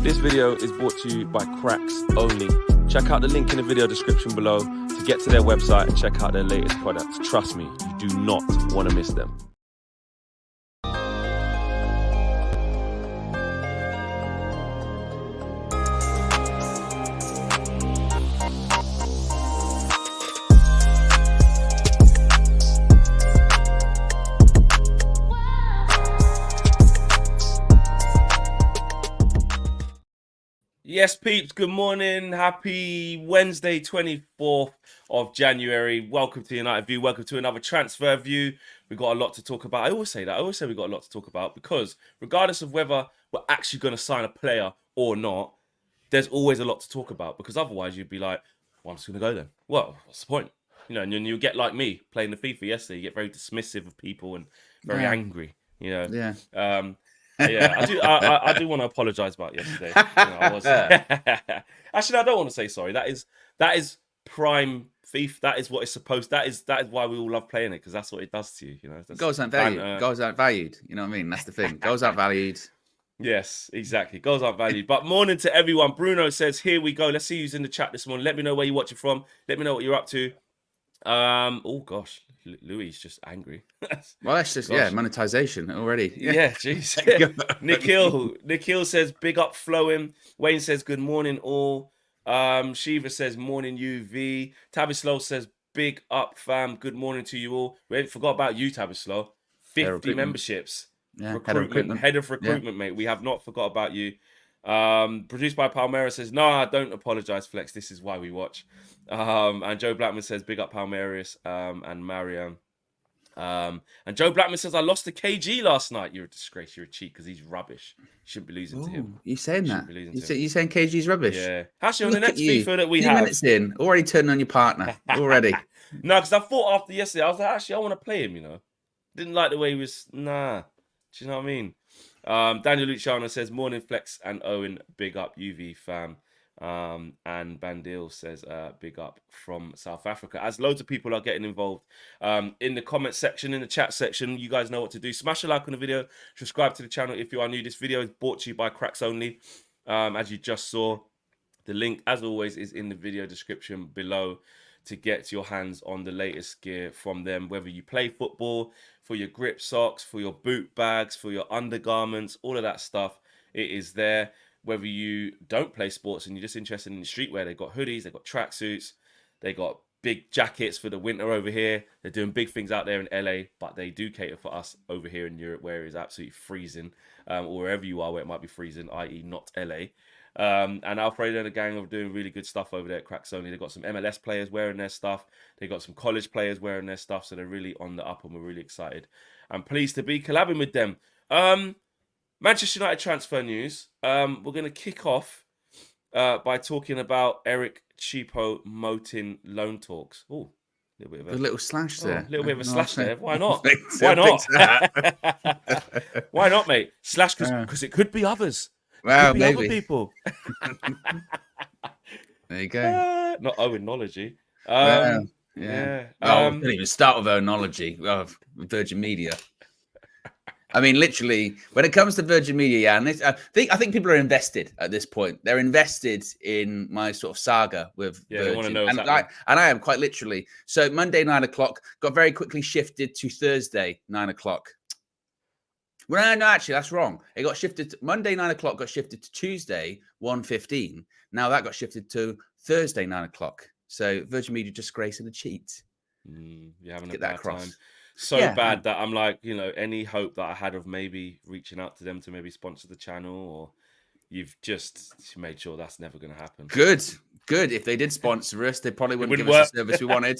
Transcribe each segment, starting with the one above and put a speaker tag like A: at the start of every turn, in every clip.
A: This video is brought to you by Cracks Only. Check out the link in the video description below to get to their website and check out their latest products. Trust me, you do not want to miss them. Yes, peeps, good morning. Happy Wednesday, 24th of January. Welcome to United View. Welcome to another transfer view. We've got a lot to talk about. I always say that. I always say we've got a lot to talk about because regardless of whether we're actually going to sign a player or not, there's always a lot to talk about because otherwise you'd be like, well, I'm just going to go then. Well, what's the point? You know, and you get like me playing the FIFA yesterday. You get very dismissive of people and very angry, you know.
B: Yeah.
A: Yeah, I do want to apologise about yesterday. You know, I was actually I don't want to say sorry. That is prime thief. That is what it's supposed. That is why we all love playing it because that's what it does to you. You know,
B: goals aren't valued. Goals aren't valued. You know what I mean? That's the thing. Goals aren't valued.
A: Yes, exactly. Goals aren't valued. But morning to everyone. Bruno says, "Here we go. Let's see who's in the chat this morning. Let me know where you're watching from. Let me know what you're up to." Oh gosh, Louis is just angry.
B: Well, that's just monetization already.
A: Yeah, jeez. Nikhil says big up flowing. Wayne says good morning all. Shiva says morning UV. Tabislow says big up fam. Good morning to you all. We ain't forgot about you, Tabislow. 50 memberships.
B: Yeah,
A: head of recruitment, mate. We have not forgot about you. Produced by Palmera says, "No, don't apologize, Flex. This is why we watch." And Joe Blackman says, "Big up Palmeiras." And Mariam. And Joe Blackman says, "I lost to KG last night." You're a disgrace. You're a cheat because he's rubbish. You shouldn't be losing to him.
B: You saying that? You saying KG's rubbish?
A: Yeah. Actually, on the next FIFA that we
B: 2
A: have,
B: minutes in, already turning on your partner already.
A: No, because I thought after yesterday, I was like, actually, I want to play him. You know, didn't like the way he was. Nah, do you know what I mean? Daniel Luciano says, "Morning Flex and Owen, big up UV fam." And Bandil says, "Big up from South Africa." As loads of people are getting involved in the comment section, in the chat section, you guys know what to do. Smash a like on the video, subscribe to the channel if you are new. This video is brought to you by Cracks Only. As you just saw, the link, as always, is in the video description below to get your hands on the latest gear from them, whether you play football, for your grip socks, for your boot bags, for your undergarments, all of that stuff, it is there. Whether you don't play sports and you're just interested in the streetwear, they've got hoodies, they've got tracksuits, they got big jackets for the winter over here. They're doing big things out there in LA, but they do cater for us over here in Europe where it is absolutely freezing, or wherever you are where it might be freezing, i.e. not LA. And Alfredo and the gang are doing really good stuff over there at Cracks Only. They've got some MLS players wearing their stuff. They've got some college players wearing their stuff. So they're really on the up and we're really excited and pleased to be collabing with them. Manchester United transfer news. We're going to kick off by talking about Eric Choupo-Moting loan talks. Oh,
B: a little slash there.
A: A little bit of a slash there. Why not? Why not? Why not, mate? Slash because it could be others.
B: Well, maybe
A: other people.
B: There you go.
A: Not Owenology.
B: Yeah.
A: I
B: didn't even start with Owenology of Virgin Media. I mean, literally, when it comes to Virgin Media, and I think people are invested at this point. They're invested in my sort of saga with Virgin.
A: They want to know
B: and I am quite literally. So Monday 9 o'clock got very quickly shifted to Thursday 9 o'clock. Well, no, actually, that's wrong. It got shifted to Monday 9 o'clock, got shifted to Tuesday 1:15. Now that got shifted to Thursday 9 o'clock. So Virgin Media disgrace and a cheat.
A: You're having
B: Get
A: a
B: that
A: bad
B: across.
A: time. So bad that I'm like, you know, any hope that I had of maybe reaching out to them to maybe sponsor the channel, or you've just made sure that's never going to happen.
B: Good. If they did sponsor us, they probably wouldn't give us the service we wanted.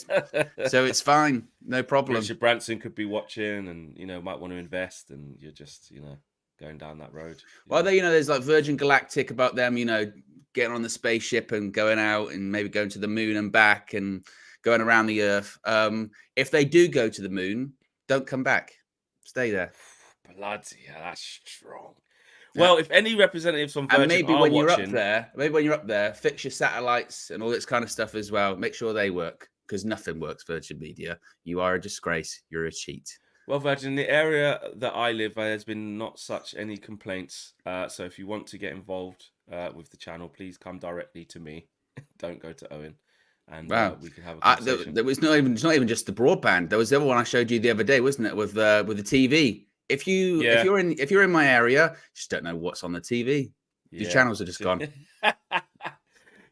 B: So it's fine. No problem.
A: Richard Branson could be watching and, you know, might want to invest, and you're just, you know, going down that road.
B: Well, there's like Virgin Galactic about them, you know, getting on the spaceship and going out and maybe going to the moon and back and going around the earth. If they do go to the moon, don't come back. Stay there.
A: Bloody hell, that's strong. Well, if any representatives from
B: And
A: Virgin
B: maybe
A: are
B: when
A: watching,
B: you're up there, fix your satellites and all this kind of stuff as well. Make sure they work, because nothing works, Virgin Media. You are a disgrace. You're a cheat.
A: well, Virgin, in the area that I live, there's been not such any complaints. So if you want to get involved with the channel, please come directly to me. Don't go to Owen, and
B: Wow.
A: we can have a conversation.
B: There was it's not even just the broadband. There was the other one I showed you the other day, wasn't it? With the TV. If you're in my area, you just don't know what's on the TV. Your channels are just gone.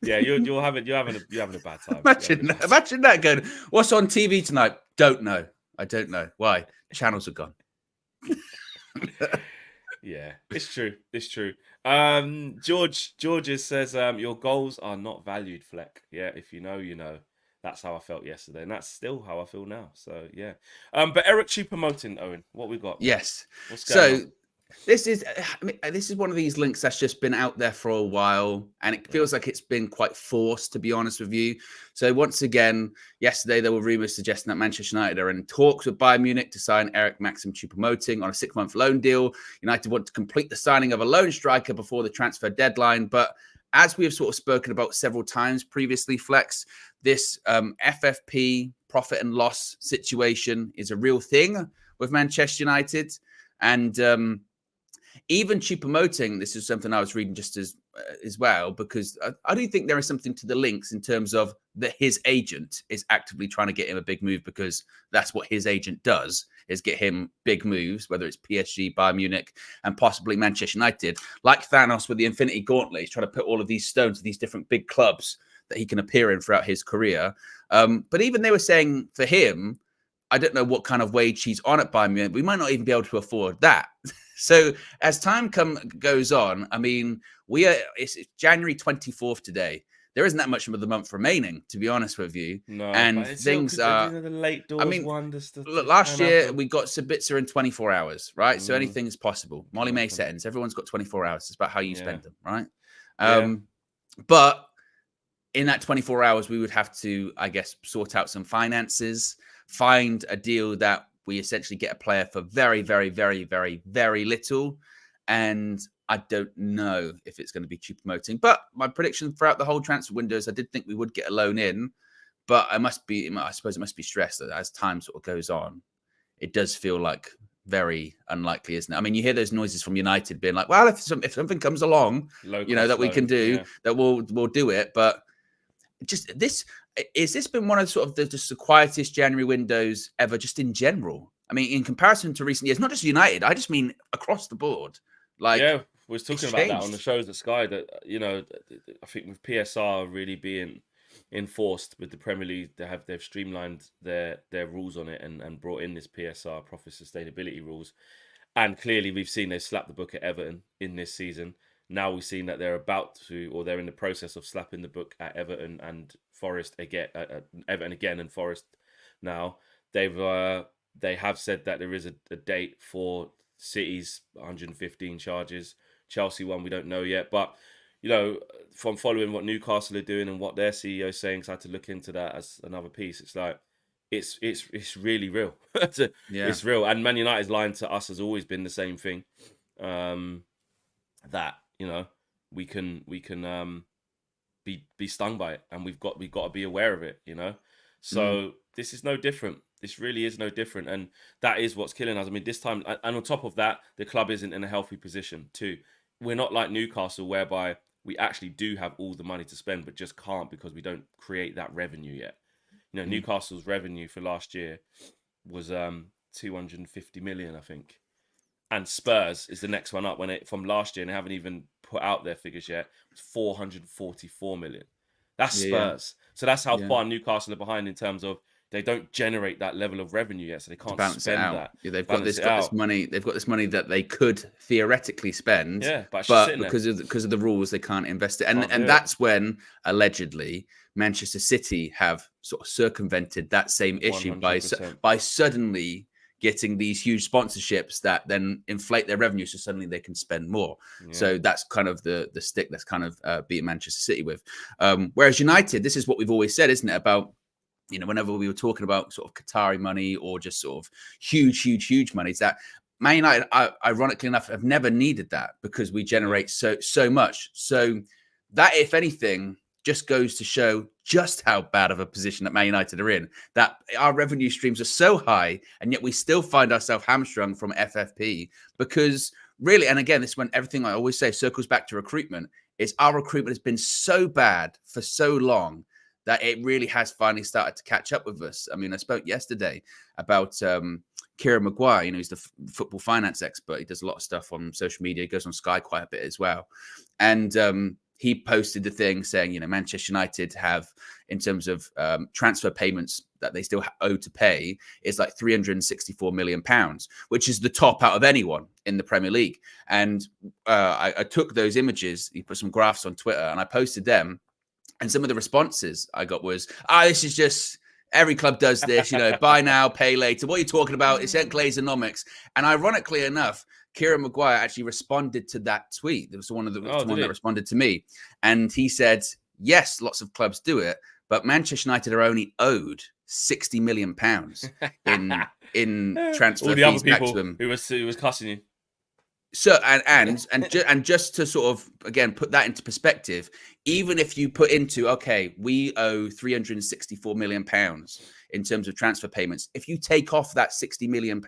A: Yeah, you're having a bad time.
B: Imagine that going. What's on TV tonight? Don't know. I don't know why. The channels are gone.
A: Yeah, it's true. It's true. Georges says your goals are not valued, Fleck. Yeah, if you know, you know. That's how I felt yesterday, and that's still how I feel now. So yeah. But Eric Choupo-Moting, Owen, what we got?
B: Yes.
A: What's going on?
B: This is one of these links that's just been out there for a while, and it feels like it's been quite forced, to be honest with you. So once again, yesterday there were rumours suggesting that Manchester United are in talks with Bayern Munich to sign Eric Maxim Choupo-Moting on a 6-month loan deal. United want to complete the signing of a loan striker before the transfer deadline, but as we have sort of spoken about several times previously, Flex, this FFP, profit and loss situation, is a real thing with Manchester United. And even Choupo-Moting, this is something I was reading just as well, because I do think there is something to the links in terms of that his agent is actively trying to get him a big move, because that's what his agent does, is get him big moves, whether it's PSG, Bayern Munich, and possibly Manchester United. Like Thanos with the Infinity Gauntlet, he's trying to put all of these stones to these different big clubs that he can appear in throughout his career. But even they were saying for him, I don't know what kind of wage he's on at Bayern Munich. We might not even be able to afford that. So as time goes on, I mean, it's January 24th today. There isn't that much of the month remaining, to be honest with you.
A: No,
B: and things are.
A: The late doors.
B: I mean, look, last year we got Sabitzer in 24 hours, right? So anything is possible. Molly May settings. Everyone's got 24 hours. It's about how you spend them, right? But in that 24 hours, we would have to, I guess, sort out some finances, find a deal that we essentially get a player for very, very, very, very, very little. And I don't know if it's going to be Choupo-Moting. But my prediction throughout the whole transfer window is I did think we would get a loan in. But I suppose it must be stressed that as time sort of goes on, it does feel like very unlikely, isn't it? I mean, you hear those noises from United being like, well, if something comes along, that we can do, that we'll do it. But just this been one of sort of the quietest January windows ever, just in general? I mean, in comparison to recent years, not just United, I just mean across the board. Like,
A: yeah, we was talking about that on the shows at Sky, that I think with PSR really being enforced with the Premier League, they've streamlined their rules on it and brought in this PSR, profit sustainability rules. And clearly we've seen they've slapped the book at Everton in this season. Now we've seen that they're about to, or they're in the process of slapping the book at Everton and Forest again. Everton again and Forest. Now they have said that there is a date for City's 115 charges. Chelsea one we don't know yet, but from following what Newcastle are doing and what their CEO is saying, so I had to look into that as another piece. It's like it's really real. It's real, and Man United's line to us has always been the same thing. That we can be stung by it, and we've got to be aware of it. So this is no different. This really is no different, and that is what's killing us. I mean, this time, and on top of that, the club isn't in a healthy position too. We're not like Newcastle, whereby we actually do have all the money to spend, but just can't because we don't create that revenue yet. Newcastle's revenue for last year was 250 million, I think. And Spurs is the next one up from last year, and they haven't even put out their figures yet. It's 444 million. That's Spurs. So that's how far Newcastle are behind in terms of they don't generate that level of revenue yet, so they can't spend that.
B: Yeah, they've got this money. They've got this money that they could theoretically spend.
A: Yeah, but
B: because of the rules, they can't invest it. And that's when allegedly Manchester City have sort of circumvented that same issue 100%. by suddenly getting these huge sponsorships that then inflate their revenue, so suddenly they can spend more. Yeah. So that's kind of the stick that's kind of beating Manchester City with. Whereas United, this is what we've always said, isn't it, about whenever we were talking about sort of Qatari money or just sort of huge money, is that Man United, ironically enough, have never needed that because we generate so much. So that, if anything, just goes to show just how bad of a position that Man United are in, that our revenue streams are so high, and yet we still find ourselves hamstrung from FFP because really, and again, this is when everything I always say circles back to recruitment, is our recruitment has been so bad for so long that it really has finally started to catch up with us. I mean, I spoke yesterday about Kieran Maguire, he's the football finance expert. He does a lot of stuff on social media. He goes on Sky quite a bit as well. And he posted the thing saying, Manchester United have, in terms of transfer payments that they still owe to pay, is like £364 million, which is the top out of anyone in the Premier League. And I took those images, he put some graphs on Twitter, and I posted them. And some of the responses I got was, this is just, every club does this, buy now, pay later. What are you talking about? It's Glazonomics. And ironically enough, Kieran Maguire actually responded to that tweet. There was one that responded to me. And he said, yes, lots of clubs do it, but Manchester United are only owed £60 million in transfer
A: all the
B: fees
A: other people
B: back to them.
A: Who was cussing you.
B: So and just to sort of again put that into perspective, even if you put into we owe £364 million in terms of transfer payments, if you take off that £60 million,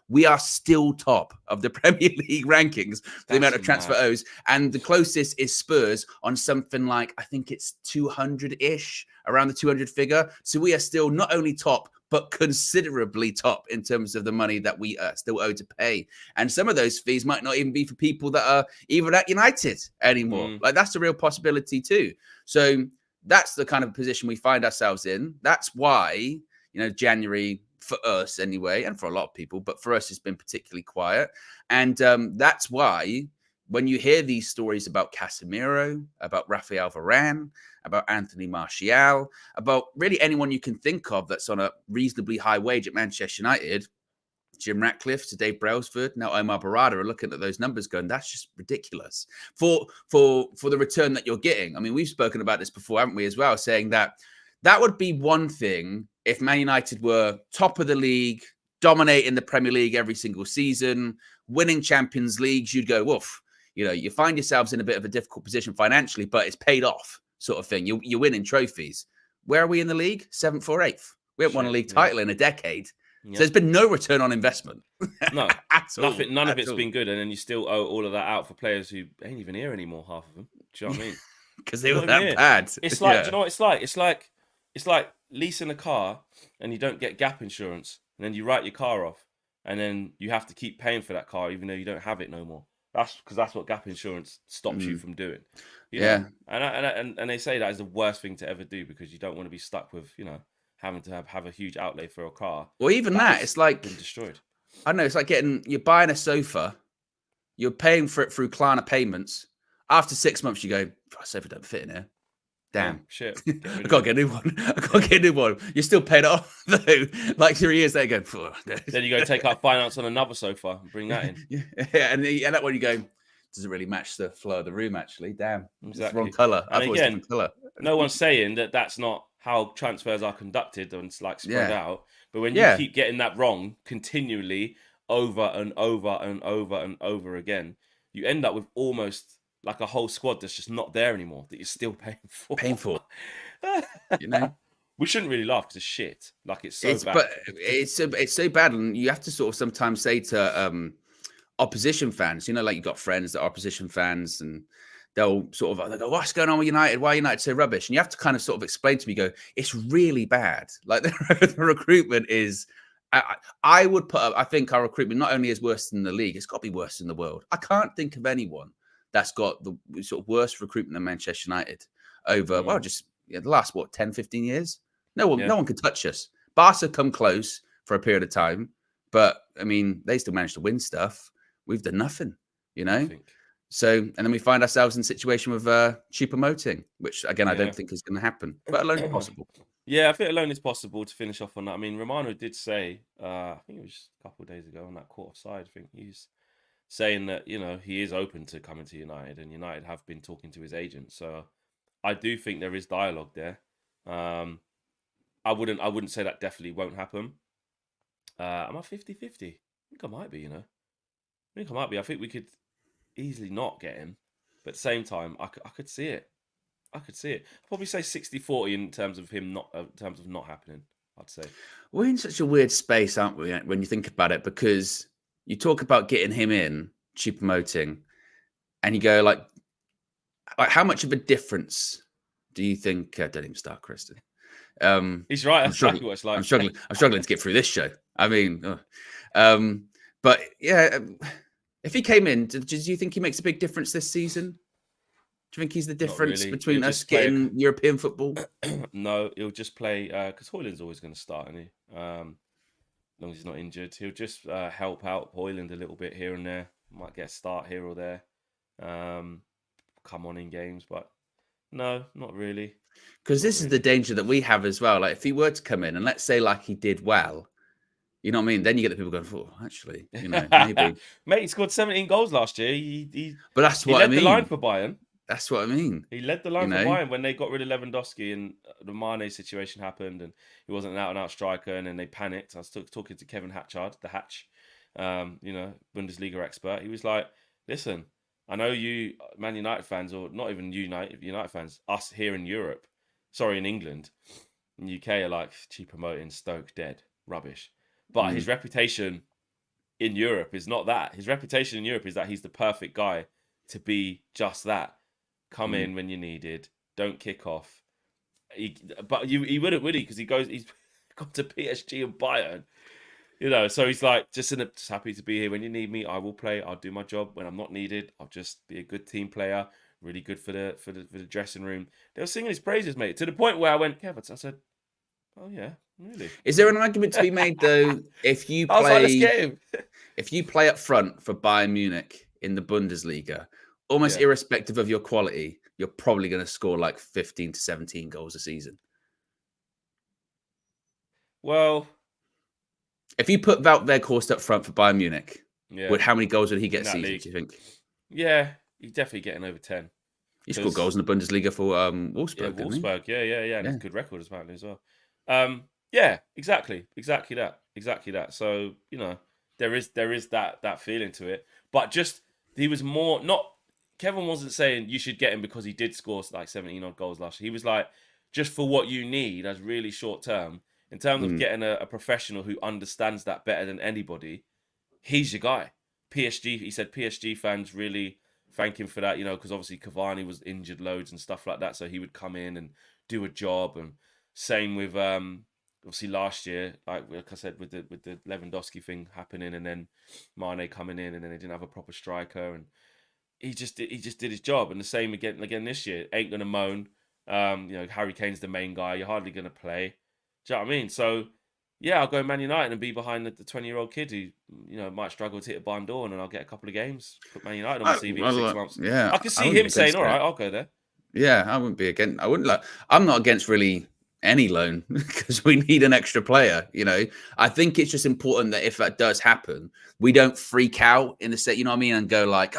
B: we are still top of the Premier League rankings for the amount of transfer owes, and the closest is Spurs on something like I think it's 200-ish, around the 200 figure. So we are still not only top, but considerably top in terms of the money that we still owe to pay. And some of those fees might not even be for people that are even at United anymore. Like that's a real possibility too. So that's the kind of position we find ourselves in. That's why, January for us anyway, and for a lot of people, but for us, it's been particularly quiet. And that's why when you hear these stories about Casemiro, about Rafael Varane, about Anthony Martial, about really anyone you can think of that's on a reasonably high wage at Manchester United, Jim Ratcliffe to Dave Brailsford, now Omar Barada are looking at those numbers going, that's just ridiculous for the return that you're getting. I mean, we've spoken about this before, haven't we, as well, saying that would be one thing if Man United were top of the league, dominating the Premier League every single season, winning Champions Leagues, you'd go, woof. You find yourselves in a bit of a difficult position financially, but it's paid off sort of thing. You're winning trophies. Where are we in the league? 7th or 8th. We haven't won a league title in a decade. So there's been no return on investment.
A: No,
B: at all.
A: None of it's been good. And then you still owe all of that out for players who ain't even here anymore, half of them. Do you know what I mean?
B: Because they were that bad.
A: It's like, do you know what it's like? It's like leasing a car and you don't get gap insurance. And then you write your car off. And then you have to keep paying for that car even though you don't have it no more. That's because that's what gap insurance stops you from doing. You know? And they say that is the worst thing to ever do because you don't want to be stuck with, having to have a huge outlay for a car.
B: Well, even that it's like
A: been destroyed.
B: I don't know. It's like you're buying a sofa, you're paying for it through Klarna payments. After 6 months, you go, sofa don't fit in here. Damn,
A: shit.
B: I can't get a new one. I can't get a new one. You're still paying it off though. Like 3 years later, go.
A: Then you go take out finance on another sofa and bring that in.
B: and that one you go, doesn't really match the flow of the room. Actually, damn,
A: Exactly.
B: it's the wrong color. I thought it was a different color.
A: No one's saying that that's not how transfers are conducted and spread out. But when you keep getting that wrong continually over and over and over and over again, you end up with almost like a whole squad that's just not there anymore that you're still paying for.
B: Painful.
A: We shouldn't really laugh because it's shit. Like it's so bad.
B: But it's so bad, and you have to sort of sometimes say to opposition fans, like you've got friends that are opposition fans, and they'll sort of go, "What's going on with United? Why are United so rubbish?" And you have to kind of sort of explain to me, go, "It's really bad. Like the recruitment is." I would put up. I think our recruitment not only is worse than the league, it's got to be worse than the world. I can't think of anyone that's got the sort of worst recruitment than Manchester United over, the last, 10, 15 years? No one could touch us. Barca come close for a period of time, but, I mean, they still managed to win stuff. We've done nothing, So, and then we find ourselves in a situation with Choupo-Moting, which, again, I don't think is going to happen, but alone is possible.
A: Yeah, I think alone is possible to finish off on that. I mean, Romano did say, I think it was a couple of days ago on that court offside, I think he's saying that, he is open to coming to United and United have been talking to his agent. So I do think there is dialogue there. I wouldn't say that definitely won't happen. Am I 50-50? I think I might be, I think I might be. I think we could easily not get him. But at the same time, I could see it. I could see it. I'd probably say 60-40 in terms of him not in terms of not happening, I'd say.
B: We're in such a weird space, aren't we, when you think about it? Because you talk about getting him in, Choupo-Moting, and you go like, how much of a difference do you think? Don't even start, Kristen.
A: He's right.
B: I'm
A: That's
B: struggling.
A: exactly what it's like.
B: I'm struggling. I'm struggling to get through this show. I mean, but yeah, if he came in, do you think he makes a big difference this season? Do you think he's the
A: Not
B: difference
A: really.
B: between
A: He'll
B: us
A: just play
B: getting European football?
A: No, he'll just play because Hoyland's always going to start, isn't he? As long as he's not injured, he'll just help out Hoyland a little bit here and there. Might get a start here or there. Come on in games, but no, not really.
B: Because
A: Not
B: this is
A: really.
B: the danger that we have as well. Like if he were to come in and let's say like he did well, you know what I mean? Then you get the people going, oh, actually, you know, maybe.
A: Mate, he scored 17 goals last year.
B: But that's
A: He
B: what I
A: led the line
B: mean.
A: for Bayern.
B: That's what I mean.
A: He led the
B: You
A: line for
B: know,
A: Bayern when they got rid of Lewandowski and the Mane situation happened and he wasn't an out-and-out striker and then they panicked. I was talking to Kevin Hatchard, the Hatch, Bundesliga expert. He was like, listen, I know you Man United fans, or not even United fans, us here in Europe, sorry, in England, in the UK are like, Choupo-Moting, Stoke, dead, rubbish. But his reputation in Europe is not that. His reputation in Europe is that he's the perfect guy to be just that. Come in when you needed. Don't kick off. He wouldn't, would he? Because he's gone to PSG and Bayern. You know, so he's like just happy to be here. When you need me, I will play. I'll do my job. When I'm not needed, I'll just be a good team player. Really good for the dressing room. They were singing his praises, mate, to the point where I went, Kevin. I said, "Oh yeah, really."
B: is there an argument to be made though if you
A: I was like, "Let's
B: play
A: get him."
B: if you play up front for Bayern Munich in the Bundesliga, almost
A: Yeah.
B: irrespective of your quality, you're probably going to score like 15 to 17 goals a season.
A: Well,
B: If you put Wout Weghorst up front for Bayern Munich,
A: yeah,
B: how many goals would he get
A: in
B: a
A: that
B: season,
A: league,
B: do you think?
A: yeah, he's definitely getting over 10.
B: He scored goals in the Bundesliga for
A: Yeah,
B: Wolfsburg, didn't he?
A: Wolfsburg. Yeah. And it's a good record apparently as well. Yeah, exactly that. So you know, there is that feeling to it, but just he was more not. Kevin wasn't saying you should get him because he did score like 17 odd goals last year. He was like, just for what you need as really short term in terms of getting a professional who understands that better than anybody. He's your guy. PSG. He said PSG fans really thank him for that, you know, because obviously Cavani was injured loads and stuff like that, so he would come in and do a job. And same with obviously last year, like I said, with the Lewandowski thing happening, and then Mane coming in, and then they didn't have a proper striker, and he just did his job. And the same again this year. Ain't gonna moan. You know, Harry Kane's the main guy. You're hardly gonna play. Do you know what I mean? So yeah, I'll go Man United and be behind the 20-year-old kid who, you know, might struggle to hit a barn door, and then I'll get a couple of games. Put Man United on my CV for 6 months.
B: Yeah,
A: I can
B: I
A: see
B: wouldn't
A: him
B: be
A: saying,
B: against
A: "All
B: it.
A: right, I'll go there."
B: Yeah, I wouldn't be against. I wouldn't like. I'm not against really any loan because we need an extra player. You know, I think it's just important that if that does happen, we don't freak out in the set. You know what I mean? And go like,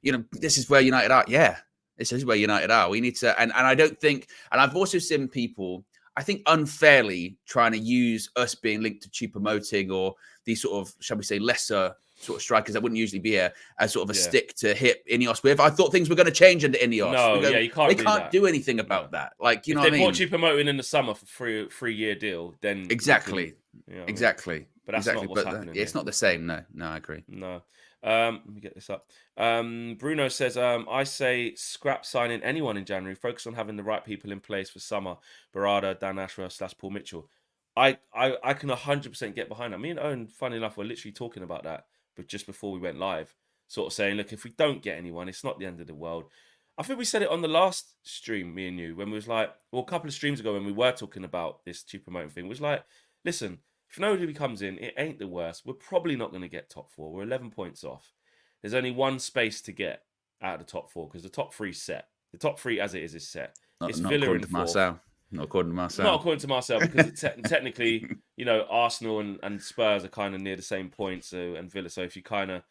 B: you know, this is where United are. Yeah, this is where United are. We need to. And I don't think. And I've also seen people, I think, unfairly trying to use us being linked to Choupo-Moting or these sort of, shall we say, lesser sort of strikers that wouldn't usually be here as sort of a
A: Yeah.
B: stick to hit Ineos with. I thought things were going to change under Ineos.
A: No, yeah, you can't
B: They
A: do
B: can't
A: that.
B: do anything about that. Like, you know
A: If
B: what I
A: they bought
B: mean?
A: Choupo-Moting in the summer for three-year deal, then
B: Exactly.
A: you know what I mean?
B: Exactly.
A: But that's
B: Exactly.
A: not what's
B: But
A: happening
B: it's
A: here.
B: not the same. No, I agree.
A: No. Let me get this up. Bruno says, I say scrap signing anyone in January. Focus on having the right people in place for summer. Barada, Dan Ashworth / Paul Mitchell. I can 100% get behind that. Me and Owen, funny enough, were literally talking about that, but just before we went live, sort of saying, look, if we don't get anyone, it's not the end of the world. I think we said it on the last stream, me and you, when we was like, well, a couple of streams ago when we were talking about this Choupo-Moting thing, was like, listen, if nobody comes in, it ain't the worst. We're probably not going to get top 4. We're 11 points off. There's only one space to get out of the top 4 because the top 3's set. The top 3 as it is set. It's
B: Not
A: Villa
B: according
A: in
B: to
A: 4th.
B: Marcel. Not according to Marcel.
A: Not according to Marcel, because technically, you know, Arsenal and Spurs are kind of near the same points, and Villa. So if you kind of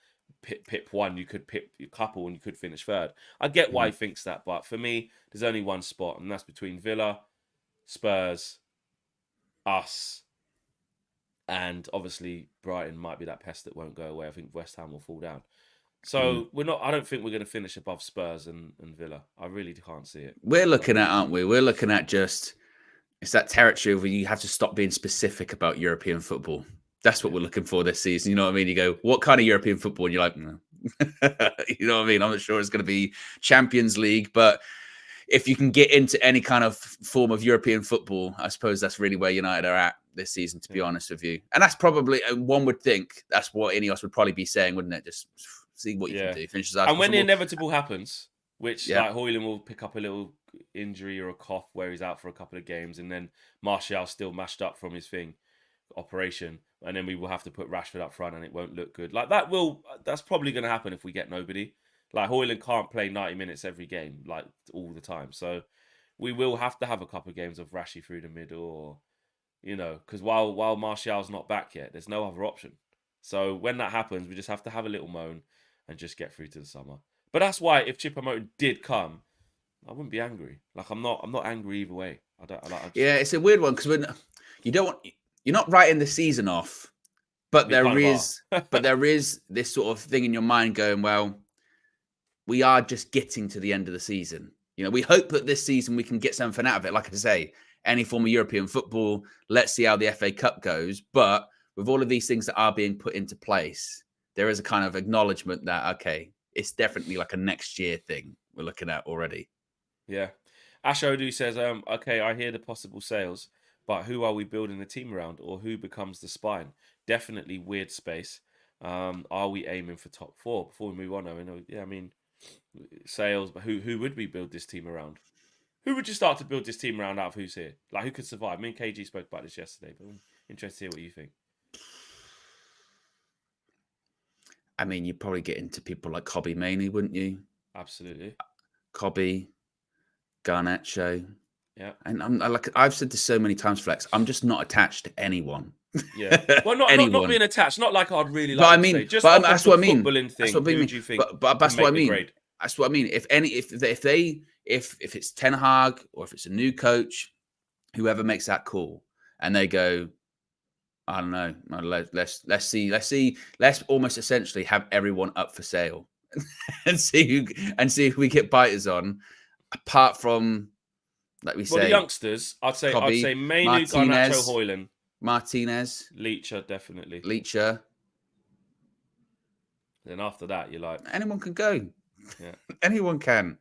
A: pip one, you could pip a couple, and you could finish 3rd. I get why he thinks that, but for me, there's only one spot, and that's between Villa, Spurs, us, And obviously, Brighton might be that pest that won't go away. I think West Ham will fall down. So I don't think we're going to finish above Spurs and Villa. I really can't see it.
B: We're looking at, aren't we? We're looking at it's that territory where you have to stop being specific about European football. That's what we're looking for this season. You know what I mean? You go, what kind of European football? And you're like, no. You know what I mean? I'm not sure it's going to be Champions League, but if you can get into any kind of form of European football, I suppose that's really where United are at this season, to be honest with you. And that's probably, one would think, that's what Ineos would probably be saying, wouldn't it? Just see what you can do. Finish
A: and when the inevitable happens, which like Højlund will pick up a little injury or a cough where he's out for a couple of games, and then Martial's still mashed up from his operation, and then we will have to put Rashford up front, and it won't look good. Like that's probably going to happen if we get nobody. Like Højlund can't play 90 minutes every game, like all the time. So we will have to have a couple of games of Rashi through the middle, or because while Martial's not back yet, there's no other option. So when that happens, we just have to have a little moan and just get through to the summer. But that's why if Choupo-Moting did come, I wouldn't be angry. Like I'm not angry either way.
B: Yeah, it's a weird one because you're not writing the season off, but there is this sort of thing in your mind going, well, we are just getting to the end of the season. We hope that this season we can get something out of it. Like I say, any form of European football, let's see how the FA Cup goes. But with all of these things that are being put into place, there is a kind of acknowledgement that, okay, it's definitely like a next year thing we're looking at already.
A: Yeah. Ash Odu says, okay, I hear the possible sales, but who are we building the team around, or who becomes the spine? Definitely weird space. Are we aiming for top 4? Before we move on, I mean, sales, but who would we build this team around? Who would you start to build this team around out of who's here? Like, who could survive? Me and KG spoke about this yesterday, but I'm interested to hear what you think.
B: I mean, you'd probably get into people like Kobbie Mainoo, wouldn't you?
A: Absolutely.
B: Kobbie, Garnacho.
A: Yeah.
B: And I've said this so many times, Flex, I'm just not attached to anyone.
A: Yeah. Well, not being attached. Not like I'd really like to say. Just
B: that's what I mean.
A: Footballing thing. Who do you think?
B: But that's what I mean. That's what I mean. If it's Ten Hag, or if it's a new coach, whoever makes that call, and they go, I don't know, let's see, let's almost essentially have everyone up for sale and see who we get biters on, apart from, like we say,
A: the youngsters. I'd say Mainoo, Garnacho, Højlund,
B: Martinez,
A: Leacher, definitely.
B: Leacher.
A: Then after that, you're like,
B: anyone can go.
A: Yeah,
B: anyone can.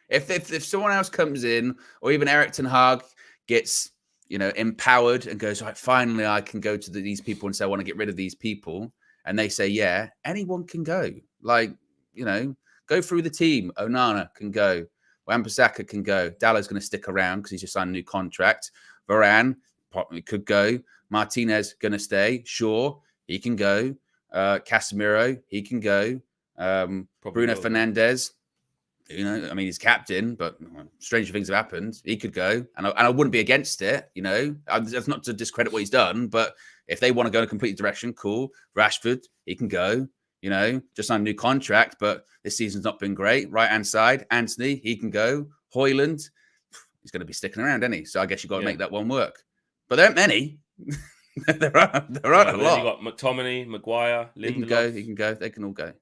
B: If someone else comes in, or even Erik ten Hag gets empowered and goes, right, finally I can go to these people and say I want to get rid of these people, and they say, yeah, anyone can go. Like, go through the team. Onana can go. Wan-Bissaka can go. Dalot's going to stick around because he's just signed a new contract. Varane probably could go. Martinez going to stay. Sure, he can go. Casemiro, he can go. Bruno Fernandes, I mean, he's captain, but stranger things have happened. He could go, and I wouldn't be against it. That's not to discredit what he's done, but if they want to go in a complete direction, cool. Rashford, he can go. Just signed a new contract, but this season's not been great. Right hand side, Anthony, he can go. Højlund, he's going to be sticking around, isn't he? So I guess you've got to make that one work. But there aren't many. there aren't a lot.
A: You got McTominay, Maguire, Lindelof.
B: He can go. They can all go.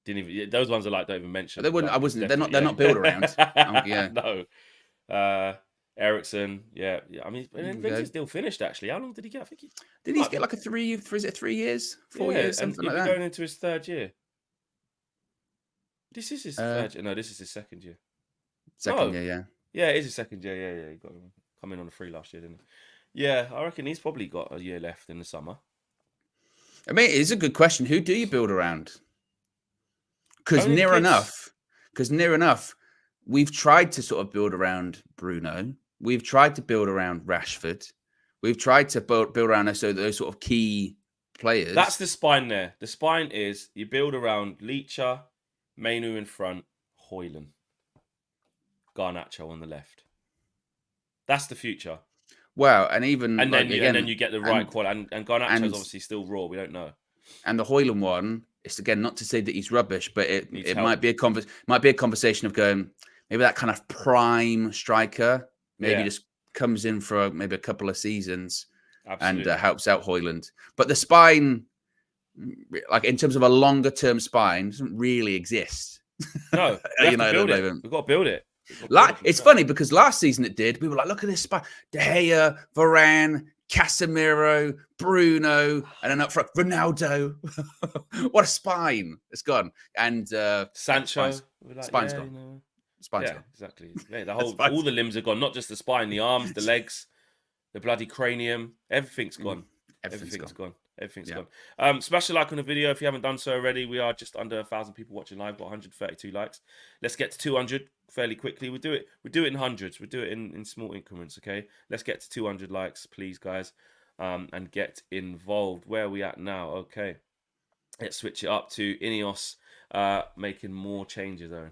A: Didn't even. Those ones are like, don't even mention.
B: They wouldn't. I wasn't. They're not built around. Yeah.
A: No. Ericsson. Yeah. I mean, Vincent's still finished. Actually, how long did he get? I think
B: did he get like a 3 year? Is it 3 years? 4 years? Something like that.
A: Going into his 3rd year. This is his 3rd year. No, this is his 2nd year.
B: Second year, yeah.
A: Yeah, it is his 2nd year. Yeah. He got come in on a free last year, didn't he? Yeah, I reckon he's probably got a year left in the summer.
B: I mean, it's a good question. Who do you build around? Because near enough, we've tried to sort of build around Bruno. We've tried to build around Rashford. We've tried to build around those sort of key players.
A: That's the spine there. The spine is you build around Leacher, Mainoo in front, Højlund, Garnacho on the left. That's the future.
B: Well, and then
A: you get the right quality. And Garnacho's obviously still raw. We don't know.
B: And the Højlund one, it's again not to say that he's rubbish, but it might be a conversation of going, maybe that kind of prime striker maybe just comes in for maybe a couple of seasons
A: Absolutely.
B: helps out Højlund. But the spine, like in terms of a longer term spine, doesn't really exist.
A: No, we have to build it. We've got to build it.
B: It's funny because last season it did. We were like, look at this spine. De Gea, Varane, Casemiro, Bruno, and then up front, Ronaldo. What a spine. It's gone. And
A: Sancho.
B: Spine's gone.
A: You know.
B: Spine's gone.
A: Exactly. Mate, all the limbs are gone, not just the spine, the arms, the legs, the bloody cranium. Everything's gone. Everything's gone. Everything's gone. Smash a like on the video if you haven't done so already. We are just under 1,000 people watching live. Got 132 likes. Let's get to 200 fairly quickly. We do it in hundreds. We do it in small increments. Okay. Let's get to 200 likes, please, guys, and get involved. Where are we at now? Okay. Let's switch it up to Ineos making more changes, Owen.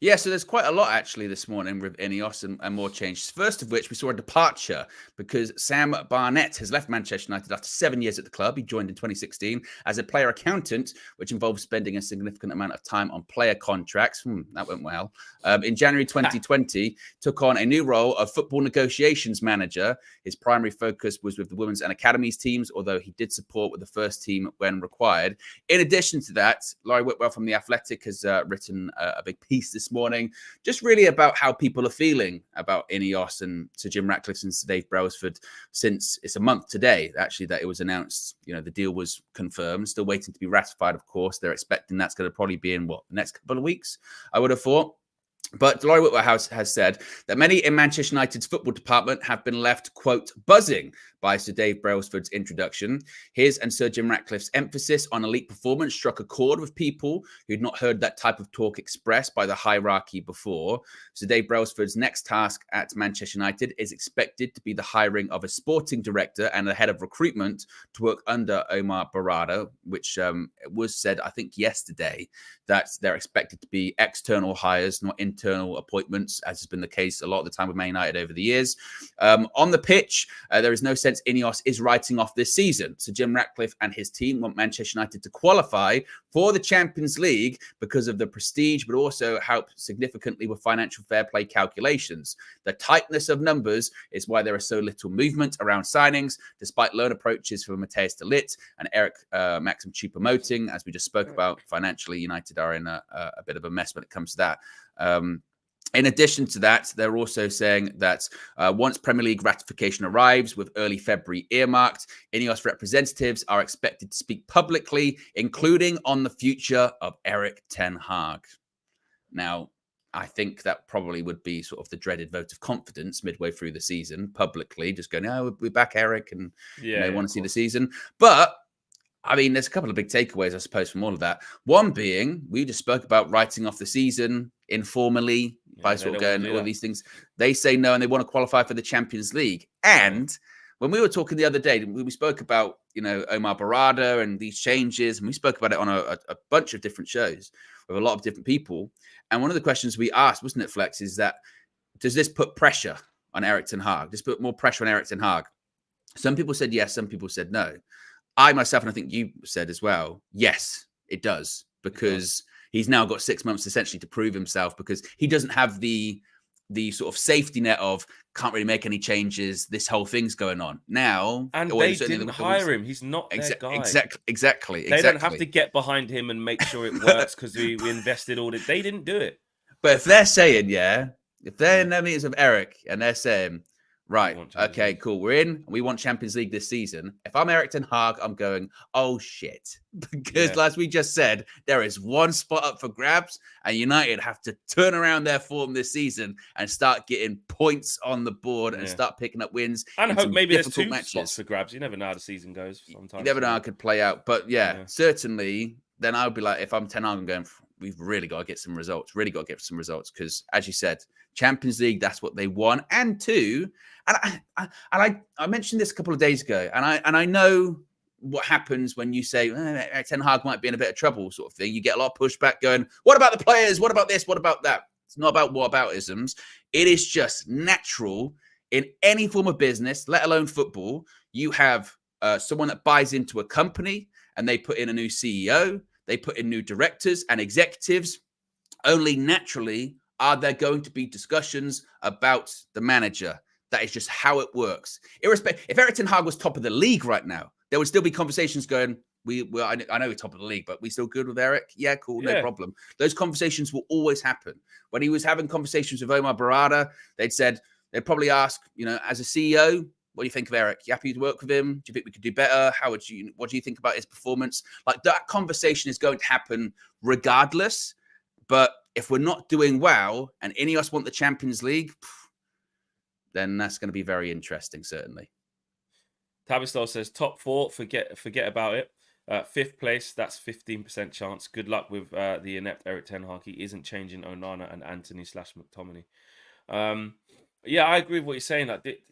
B: Yeah, so there's quite a lot actually this morning with Ineos and more changes. First of which, we saw a departure because Sam Barnett has left Manchester United after 7 years at the club. He joined in 2016 as a player accountant, which involves spending a significant amount of time on player contracts. That went well. In January 2020, took on a new role of football negotiations manager. His primary focus was with the women's and academies teams, although he did support with the first team when required. In addition to that, Laurie Whitwell from The Athletic has written a big piece this morning, just really about how people are feeling about Ineos and Sir Jim Ratcliffe and Sir Dave Brailsford, since it's a month today, actually, that it was announced, the deal was confirmed, still waiting to be ratified, of course. They're expecting that's going to probably be in the next couple of weeks, I would have thought. But Laurie Whitwell has said that many in Manchester United's football department have been left, quote, buzzing by Sir Dave Brailsford's introduction. His and Sir Jim Ratcliffe's emphasis on elite performance struck a chord with people who'd not heard that type of talk expressed by the hierarchy before. Sir Dave Brailsford's next task at Manchester United is expected to be the hiring of a sporting director and a head of recruitment to work under Omar Barada, which was said, I think, yesterday, that they're expected to be external hires, not internal appointments, as has been the case a lot of the time with Man United over the years. On the pitch, there is no sense Ineos is writing off this season. So Jim Ratcliffe and his team want Manchester United to qualify for the Champions League because of the prestige, but also help significantly with financial fair play calculations. The tightness of numbers is why there is so little movement around signings, despite loan approaches from Matthias de Ligt and Eric Maxim Choupo-Moting. As we just spoke about, financially, United are in a bit of a mess when it comes to that. In addition to that, they're also saying that once Premier League ratification arrives, with early February earmarked, Ineos representatives are expected to speak publicly, including on the future of Erik ten Hag. Now, I think that probably would be sort of the dreaded vote of confidence midway through the season, publicly, just going, "Oh, we're back, Eric," and want to see the season. But I mean, there's a couple of big takeaways, I suppose, from all of that. One being, we just spoke about writing off the season informally by sort of going all these things. They say no, and they want to qualify for the Champions League. And when we were talking the other day, we spoke about, Omar Barada and these changes, and we spoke about it on a bunch of different shows with a lot of different people. And one of the questions we asked, wasn't it, Flex, is that, does this put pressure on Erik ten Hag? Does this put more pressure on Erik ten Hag? Some people said yes, some people said no. I myself, and I think you said as well, yes, it does, because he's now got 6 months essentially to prove himself, because he doesn't have the sort of safety net of can't really make any changes. This whole thing's going on now,
A: and they didn't hire him. He's not their guy.
B: Exactly.
A: They don't have to get behind him and make sure it works because we invested all this. They didn't do it.
B: But if they're saying, if they're in their meetings of Eric and they're saying, right, okay, cool, we're in, we want Champions League this season. If I'm Erik ten Hag, I'm going, oh shit. Because as we just said, there is one spot up for grabs, and United have to turn around their form this season and start getting points on the board and start picking up wins.
A: And I hope maybe there's two spots for grabs. You never know how the season goes sometimes.
B: You never know how it could play out. But certainly, then I would be like, if I'm ten Hag, I'm going, we've really got to get some results. Because, as you said, Champions League, that's what they want. And two, and I mentioned this a couple of days ago, and I know what happens when you say Ten Hag might be in a bit of trouble, sort of thing. You get a lot of pushback going, what about the players? What about this? What about that? It's not about whataboutisms. It is just natural in any form of business, let alone football. You have someone that buys into a company and they put in a new CEO, they put in new directors and executives. Only naturally are there going to be discussions about the manager. That is just how it works. If Erik ten Hag was top of the league right now, there would still be conversations going, I know we're top of the league, but we still good with Eric? Yeah, cool, no problem. Those conversations will always happen. When he was having conversations with Omar Barada, they'd probably ask, as a CEO, what do you think of Eric? You happy to work with him? Do you think we could do better? What do you think about his performance? Like, that conversation is going to happen regardless. But if we're not doing well and Ineos want the Champions League, then that's going to be very interesting, certainly.
A: Tabistar says top 4, forget about it. 5th place, that's 15% chance. Good luck with the inept Erik ten Hag. He isn't changing Onana and Anthony/McTominay. Yeah, I agree with what you're saying. Like,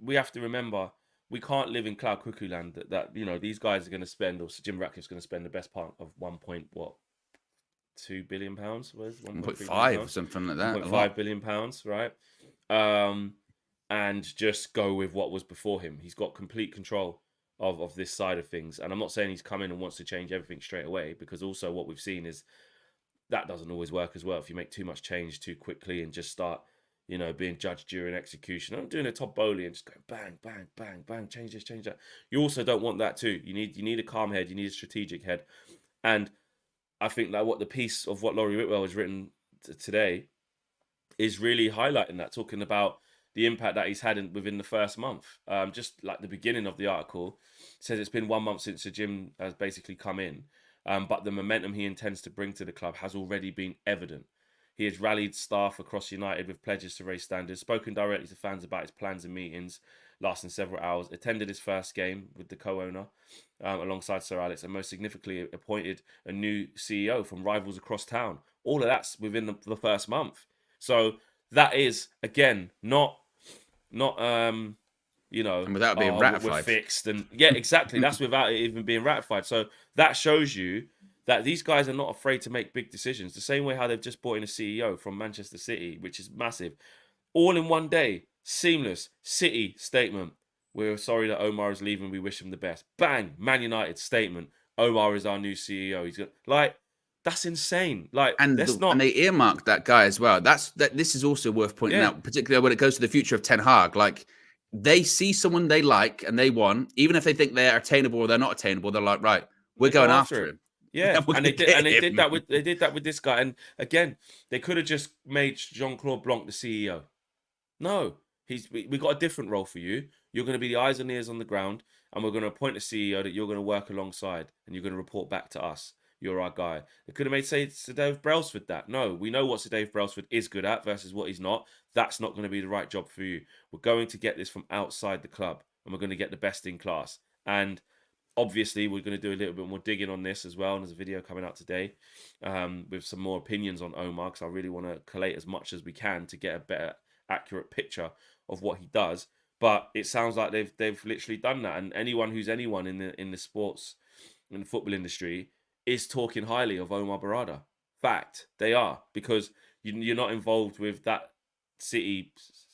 A: we have to remember we can't live in cloud cuckoo land. That these guys are going to spend, or Jim Ratcliffe's going to spend the best part of 1.2 billion pounds? Where's
B: 1.5 or something like that?
A: 1.5 billion pounds, right? And just go with what was before him. He's got complete control of this side of things. And I'm not saying he's come in and wants to change everything straight away, because also what we've seen is that doesn't always work as well. If you make too much change too quickly and just start, being judged during execution. I'm doing a Todd Bowley and just going bang, bang, bang, bang, change this, change that. You also don't want that too. You need a calm head. You need a strategic head. And I think that what the piece of what Laurie Whitwell has written today is really highlighting that, talking about the impact that he's had within the first month. Just like the beginning of the article says, it's been 1 month since the Jim has basically come in, but the momentum he intends to bring to the club has already been evident. He has rallied staff across United with pledges to raise standards, spoken directly to fans about his plans and meetings lasting several hours, attended his first game with the co-owner alongside Sir Alex, and most significantly appointed a new CEO from rivals across town. All of that's within the first month. So that is, again, not
B: and without being ratified.
A: We're fixed. And yeah, exactly. That's without it even being ratified. So that shows you that these guys are not afraid to make big decisions. The same way how they've just brought in a CEO from Manchester City, which is massive. All in one day. Seamless. City statement. We're sorry that Omar is leaving. We wish him the best. Bang. Man United statement. Omar is our new CEO. He's that's insane.
B: And they earmarked that guy as well. This is also worth pointing out, particularly when it goes to the future of Ten Hag. Like, they see someone they like and they want, even if they think they're attainable or they're not attainable, they're like, right, we're going after him.
A: Yeah, and they did that with this guy. And again, they could have just made Jean-Claude Blanc the CEO. No, we got a different role for you. You're going to be the eyes and ears on the ground, and we're going to appoint a CEO that you're going to work alongside, and you're going to report back to us. You're our guy. They could have made, say, Sir Dave Brailsford that. No, we know what Sir Dave Brailsford is good at versus what he's not. That's not going to be the right job for you. We're going to get this from outside the club, and we're going to get the best in class. And obviously, we're going to do a little bit more digging on this as well. And there's a video coming out today with some more opinions on Omar, because I really want to collate as much as we can to get a better, accurate picture of what he does. But it sounds like they've literally done that. And anyone who's anyone in the sports, in the football industry, is talking highly of Omar Barada. Fact, they are, because you're not involved with that City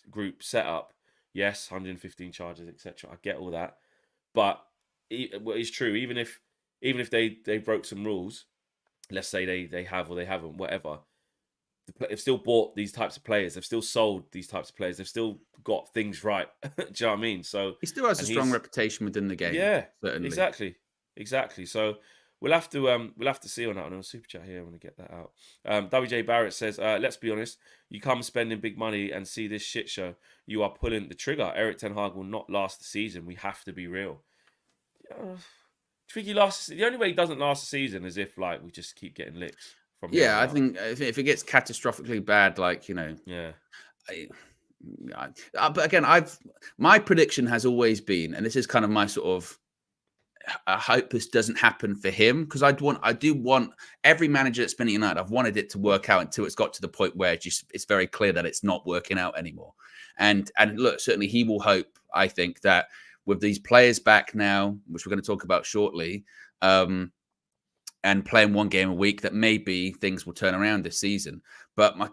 A: group setup. Yes, 115 charges, etc. I get all that, but it's true. Even if they broke some rules, let's say they have or they haven't, whatever. They've still bought these types of players. They've still sold these types of players. They've still got things right. Do you know what I mean? So
B: he still has a strong reputation within the game.
A: Yeah,
B: certainly.
A: Exactly. So we'll have to see on that. On a super chat here, I want to get that out. WJ Barrett says, let's be honest, you come spending big money and see this shit show, you are pulling the trigger. Erik ten Hag will not last the season. We have to be real. Tricky lasts. The only way he doesn't last the season is if we just keep getting licks from.
B: Yeah, I think if it gets catastrophically bad,
A: Yeah.
B: But again, my prediction has always been, and this is kind of my sort of, I hope this doesn't happen for him, because I do want every manager that's been at United, I've wanted it to work out until it's got to the point where it's very clear that it's not working out anymore. And look, certainly he will hope, I think, that with these players back now, which we're going to talk about shortly, and playing one game a week, that maybe things will turn around this season. But my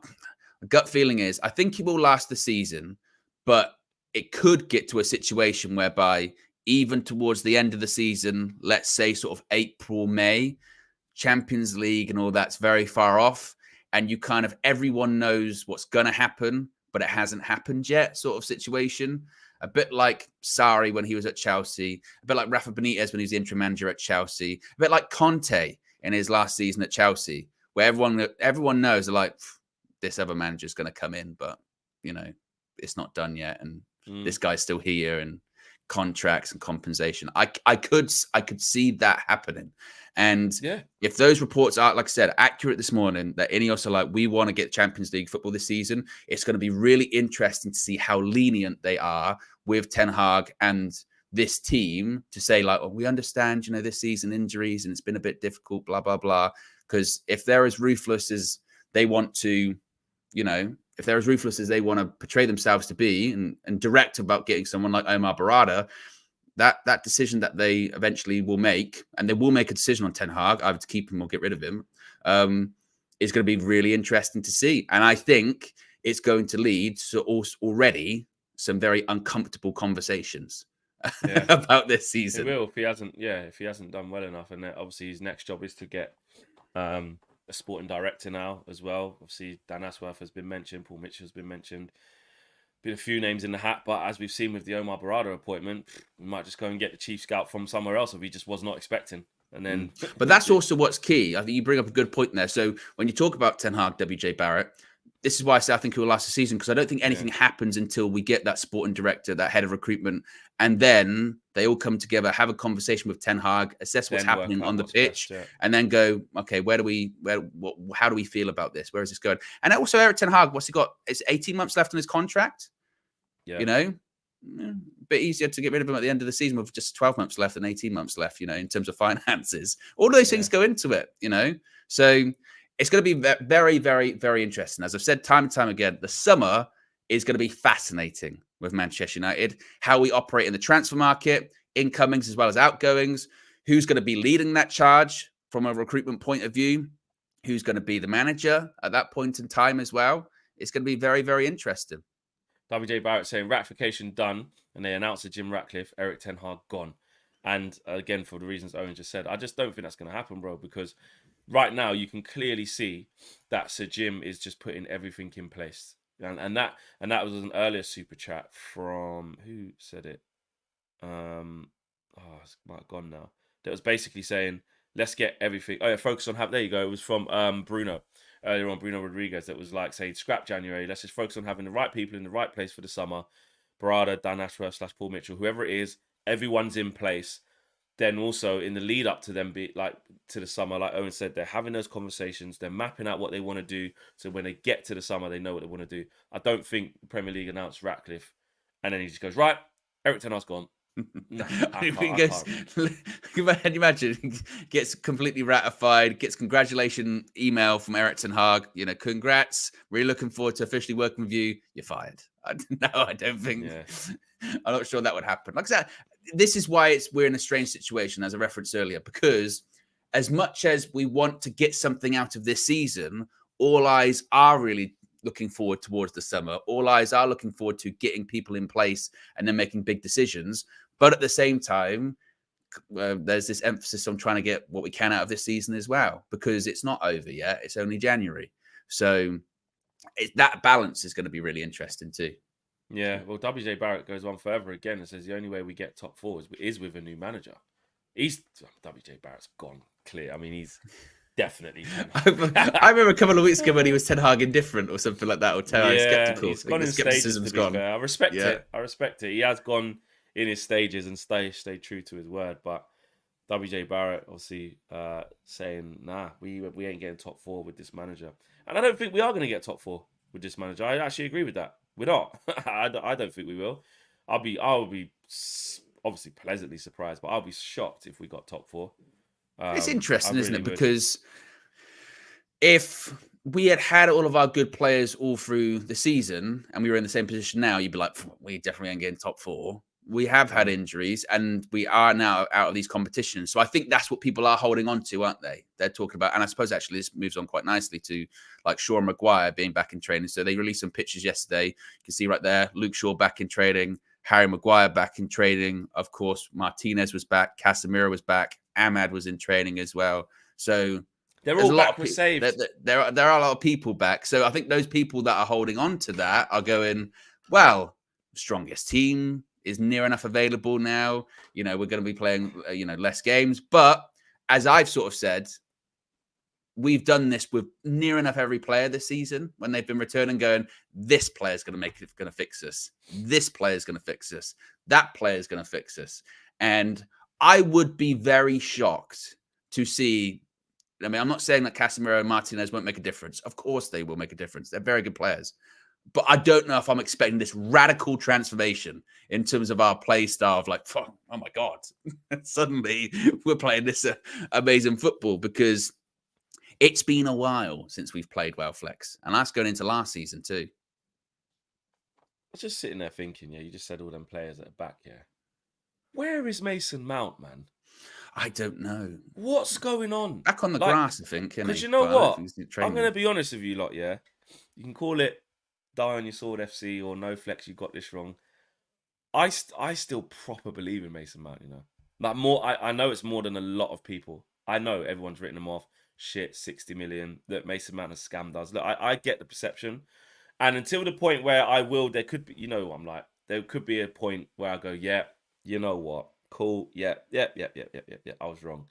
B: gut feeling is I think he will last the season, but it could get to a situation whereby even towards the end of the season, let's say sort of April, May, Champions League and all that's very far off. And you everyone knows what's going to happen, but it hasn't happened yet sort of situation. A bit like Sarri when he was at Chelsea, a bit like Rafa Benitez when he was the interim manager at Chelsea, a bit like Conte in his last season at Chelsea, where everyone knows they're like, this other manager's going to come in, but, you know, it's not done yet. And this guy's still here, and contracts and compensation. I could see that happening. And if those reports are, like I said, accurate this morning, that Ineos are like, we want to get Champions League football this season, it's going to be really interesting to see how lenient they are with Ten Hag and this team to say, like, oh, we understand, you know, this season injuries and it's been a bit difficult, blah, blah, blah. Because if they're as ruthless as they want to, you know, if they're as ruthless as they want to portray themselves to be and direct about getting someone like Omar Barada, that decision that they eventually will make, and they will make a decision on Ten Hag, either to keep him or get rid of him, is going to be really interesting to see. And I think it's going to lead to already some very uncomfortable conversations about this season.
A: It will if he hasn't done well enough. And obviously his next job is to get a sporting director now as well. Obviously Dan Ashworth has been mentioned, Paul Mitchell has been mentioned. Been a few names in the hat, but as we've seen with the Omar Barada appointment, we might just go and get the chief scout from somewhere else if he just was not expecting. And then,
B: but that's also what's key. I think you bring up a good point there. So when you talk about Ten Hag, WJ Barrett, this is why I say I think he will last the season, because I don't think anything happens until we get that sporting director, that head of recruitment, and then they all come together, have a conversation with Ten Hag, assess what's happening on the pitch, and then go, okay, how do we feel about this? Where is this going? And also Eric Ten Hag, what's he got? It's 18 months left on his contract. You know, a bit easier to get rid of him at the end of the season with just 12 months left and 18 months left, you know, in terms of finances. All of those things go into it, you know. So it's going to be very, very, very interesting. As I've said time and time again, the summer is going to be fascinating with Manchester United, how we operate in the transfer market, incomings as well as outgoings, who's going to be leading that charge from a recruitment point of view, who's going to be the manager at that point in time as well. It's going to be very, very interesting.
A: WJ Barrett saying ratification done, and they announced to Jim Ratcliffe, Eric Ten Hag gone. And again, for the reasons Owen just said, I just don't think that's going to happen, bro, because right now you can clearly see that Sir Jim is just putting everything in place. And that was an earlier super chat from, who said it? It's gone now. That was basically saying, let's get everything. Oh yeah, focus on there you go. It was from Bruno. Earlier on, Bruno Rodriguez, that was like saying, scrap January. Let's just focus on having the right people in the right place for the summer. Barada, Dan Ashworth / Paul Mitchell, whoever it is, everyone's in place. Then also in the lead up to them to the summer, like Owen said, they're having those conversations. They're mapping out what they want to do. So when they get to the summer, they know what they want to do. I don't think the Premier League announced Ratcliffe and then he just goes, right, Eric Ten Hag's gone. No,
B: imagine he gets completely ratified, gets congratulation email from Eric Ten Hag, you know, congrats, really looking forward to officially working with you. You're fired. No, I don't think. I'm not sure that would happen. Like I said, this is why we're in a strange situation, as I referenced earlier, because as much as we want to get something out of this season, all eyes are really looking forward towards the summer. All eyes are looking forward to getting people in place and then making big decisions. But at the same time, there's this emphasis on trying to get what we can out of this season as well, because it's not over yet. It's only January. So that balance is going to be really interesting too.
A: Yeah, well, WJ Barrett goes on further again and says the only way we get top four is with a new manager. WJ Barrett's gone clear. I mean, he's definitely.
B: I remember a couple of weeks ago when he was Ten Hag indifferent or something like that, or skeptical.
A: He's gone in stages, to be fair. I respect it. He has gone in his stages and stay true to his word. But WJ Barrett obviously saying, nah, we ain't getting top four with this manager. And I don't think we are going to get top four with this manager. I actually agree with that. We're not. I don't think we will. I'll be obviously pleasantly surprised, but I'll be shocked if we got top four.
B: It's interesting, isn't it? Because if we had all of our good players all through the season and we were in the same position now, you'd be like, we definitely ain't getting top four. We have had injuries and we are now out of these competitions. So I think that's what people are holding on to, aren't they? They're talking about, and I suppose actually this moves on quite nicely to like Shaw and Maguire being back in training. So they released some pictures yesterday. You can see right there, Luke Shaw back in training, Harry Maguire back in training. Of course, Martinez was back, Casemiro was back, Ahmad was in training as well. So
A: They're
B: there's
A: all
B: a lot
A: back.
B: of
A: We're
B: people.
A: saved.
B: There are a lot of people back. So I think those people that are holding on to that are going, well, strongest team is near enough available now. We're going to be playing, less games. But as I've sort of said, we've done this with near enough every player this season when they've been returning, going, this player's going to fix us. This player's going to fix us. That player's going to fix us. And I would be very shocked to see. I mean, I'm not saying that Casemiro and Martinez won't make a difference. Of course they will make a difference. They're very good players. But I don't know if I'm expecting this radical transformation in terms of our play style of like, oh my God, suddenly we're playing this amazing football, because it's been a while since we've played well, Flex. And that's going into last season too.
A: I was just sitting there thinking, you just said all them players at the back, Where is Mason Mount, man?
B: I don't know.
A: What's going on?
B: Back on the grass, I think.
A: Because you know what? I'm going
B: to
A: to be honest with you lot, You can call it Die on Your Sword FC or No Flex, you got this wrong. I still proper believe in Mason Mount, Like more, I know it's more than a lot of people. I know everyone's written him off. Shit, 60 million. That Mason Mount has scammed us. Look, I get the perception. And until the point where there could be, there could be a point where I go, yeah, you know what? Cool. Yeah. I was wrong.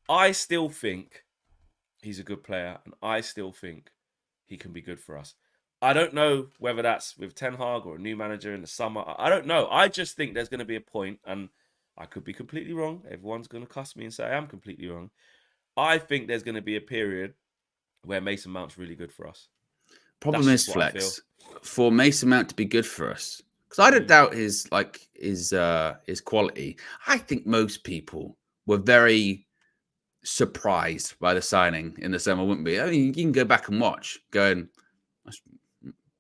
A: I still think he's a good player, and I still think he can be good for us. I don't know whether that's with Ten Hag or a new manager in the summer. I don't know. I just think there's going to be a point, and I could be completely wrong. Everyone's going to cuss me and say I am completely wrong. I think there's going to be a period where Mason Mount's really good for us.
B: Problem is, Flex, for Mason Mount to be good for us, because I don't doubt his quality. I think most people were very surprised by the signing in the summer, wouldn't we? I mean, you can go back and watch, going, that's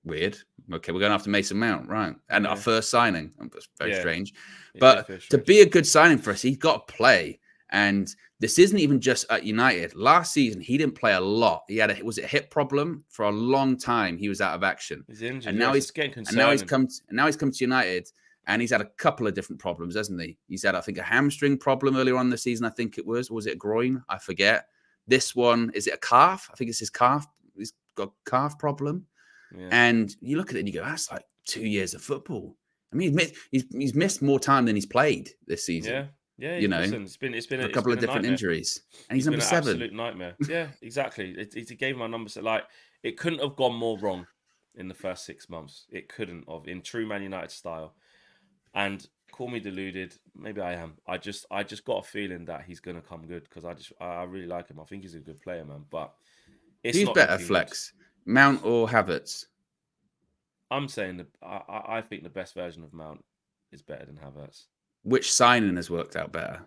B: weird. Okay, we're going after Mason Mount, right? And our first signing. That's very strange. But to be a good signing for us, he's got to play. And this isn't even just at United. Last season, he didn't play a lot. He had a hip problem for a long time. He was out of action.
A: He's injured.
B: And now he's come to United, and he's had a couple of different problems, hasn't he? He's had, I think, a hamstring problem earlier on in the season. I think it was. Or was it a groin? I forget. This one, is it a calf? I think it's his calf. He's got a calf problem. Yeah. And you look at it and you go, that's like 2 years of football. I mean, he's missed more time than he's played this season.
A: Yeah. Yeah, it's been
B: a couple of different injuries, and he's number 7.
A: Absolute nightmare. Yeah, exactly. It gave him a number. Like, it couldn't have gone more wrong in the first 6 months. It couldn't have, in true Man United style. And call me deluded, maybe I am. I just got a feeling that he's gonna come good, because I really like him. I think he's a good player, man. But it's
B: who's better, Flex, Mount or Havertz?
A: I'm saying that I think the best version of Mount is better than Havertz.
B: Which signing has worked out better?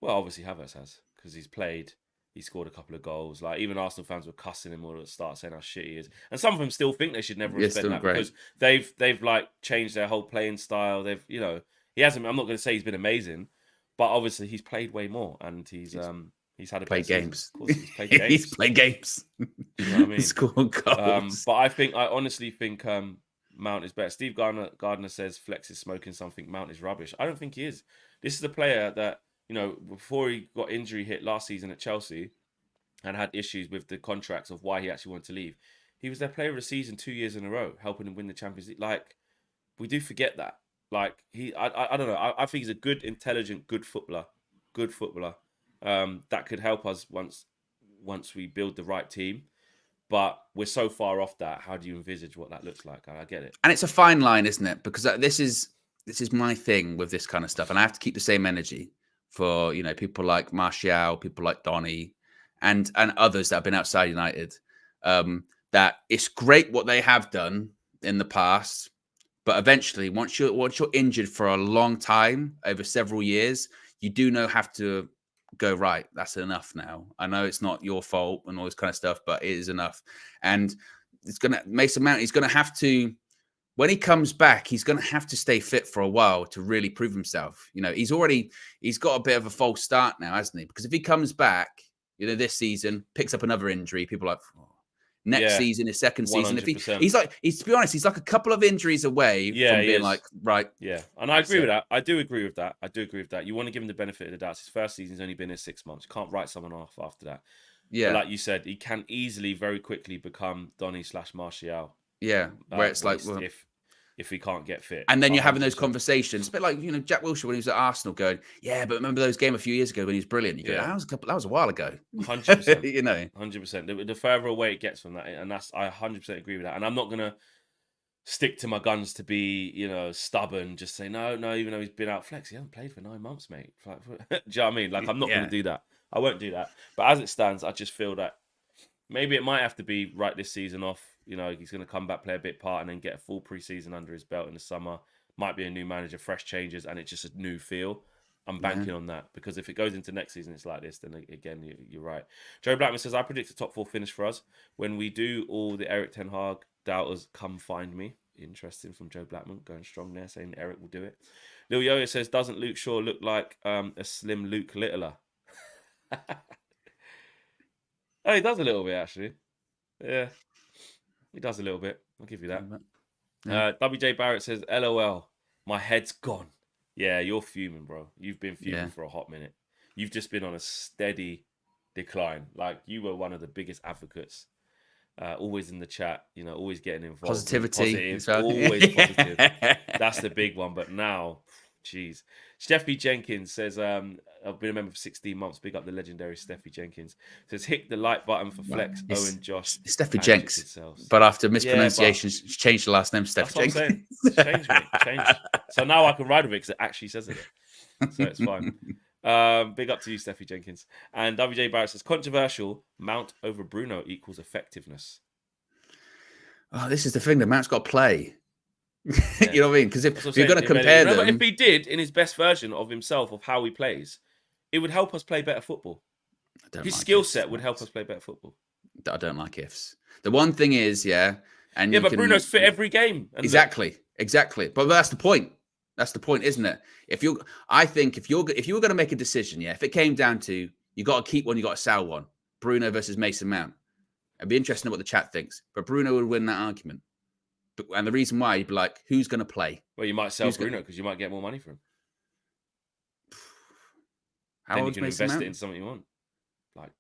A: Well, obviously Havertz has, because he's played. He scored a couple of goals. Like, even Arsenal fans were cussing him all at the start, saying how shit he is. And some of them still think they should never have spent that, because they've like changed their whole playing style. He hasn't. I'm not going to say he's been amazing, but obviously he's played way more, and he's had a
B: played games.
A: Of course, he's played games.
B: He's played games.
A: You know what I mean?
B: Scored goals.
A: But I honestly think Mount is better. Steve Gardner says Flex is smoking something. Mount is rubbish. I don't think he is. This is a player that, before he got injury hit last season at Chelsea and had issues with the contracts of why he actually wanted to leave, he was their player of the season 2 years in a row, helping them win the Champions League. Like, we do forget that. Like, I don't know. I think he's a good, intelligent, good footballer. That could help us once we build the right team. But we're so far off that. How do you envisage what that looks like? I get it.
B: And it's a fine line, isn't it? Because this is my thing with this kind of stuff. And I have to keep the same energy for, people like Martial, people like Donny, and others that have been outside United. That it's great what they have done in the past. But eventually, once you're injured for a long time, over several years, you do have to go, right, that's enough now. I know it's not your fault and all this kind of stuff, but it is enough. And Mason Mount, he's going to have to, when he comes back, he's going to have to stay fit for a while to really prove himself. He's got a bit of a false start now, hasn't he? Because if he comes back, this season, picks up another injury, people are like, next season, his second season. If he's to be honest, he's like a couple of injuries away from being like, right.
A: Yeah. And I agree with that. I do agree with that. You want to give him the benefit of the doubt. His first season's only been here 6 months. You can't write someone off after that. But
B: Yeah.
A: like you said, he can easily, very quickly become Donny/Martial.
B: Yeah. Where it's like,
A: waste
B: well,
A: if he can't get fit.
B: and then you're having those
A: 100%.
B: conversations. A bit like, Jack Wilshere when he was at Arsenal going, yeah, but remember those game a few years ago when he was brilliant? You go,
A: Yeah,
B: that was a while ago.
A: 100%.
B: You know.
A: 100%. The further away it gets from that, and I 100% agree with that. And I'm not gonna stick to my guns to be, stubborn. Just say no. Even though he's been out flex, he hasn't played for 9 months, mate. Like, do you know what I mean? Like, I'm not gonna
B: Yeah.
A: do that. I won't do that. But as it stands, I just feel that maybe it might have to be right this season off. He's going to come back, play a bit part, and then get a full preseason under his belt in the summer. Might be a new manager, fresh changes, and it's just a new feel. I'm banking on that because if it goes into next season, it's like this, then again, you're right. Joe Blackman says, I predict a top 4 finish for us. When we do, all the Eric Ten Hag doubters come find me. Interesting from Joe Blackman, going strong there, saying Eric will do it. Lil Yo says, doesn't Luke Shaw look like a slim Luke Littler? Oh, he does a little bit, actually. Yeah, he does a little bit. I'll give you that.
B: Yeah.
A: WJ Barrett says, LOL, my head's gone. Yeah, you're fuming, bro. You've been fuming for a hot minute. You've just been on a steady decline. Like, you were one of the biggest advocates. Always in the chat, always getting involved.
B: Positivity.
A: Positive, always positive. That's the big one. But now, jeez. Steffi Jenkins says, I've been a member for 16 months. Big up the legendary Steffi Jenkins. Says, hit the like button for Flex, Owen, Josh.
B: Steffi Jenks. But after mispronunciations, she's changed the last name to Steffi Jenkins.
A: That's what I'm saying. It's changed, mate. Changed. So now I can ride with it because it actually says it. So it's fine. Big up to you, Steffi Jenkins. And WJ Barrett says, controversial, Mount over Bruno equals effectiveness.
B: Oh, this is the thing. The Mount's got to play.
A: Yeah.
B: You know what I mean? Because if you're going to compare them...
A: But if he did, in his best version of himself, of how he plays, it would help us play better football. His skill set would help us play better football. I
B: don't like ifs. The one thing is,
A: but Bruno's fit every game.
B: Exactly. But that's the point. That's the point, isn't it? If you were going to make a decision, if it came down to you got to keep one, you got to sell one, Bruno versus Mason Mount, it'd be interesting what the chat thinks. But Bruno would win that argument. And the reason why, you'd be like, who's going to play?
A: Well, you might sell Bruno because you might get more money for him. Then you can invest it in something you want. Like,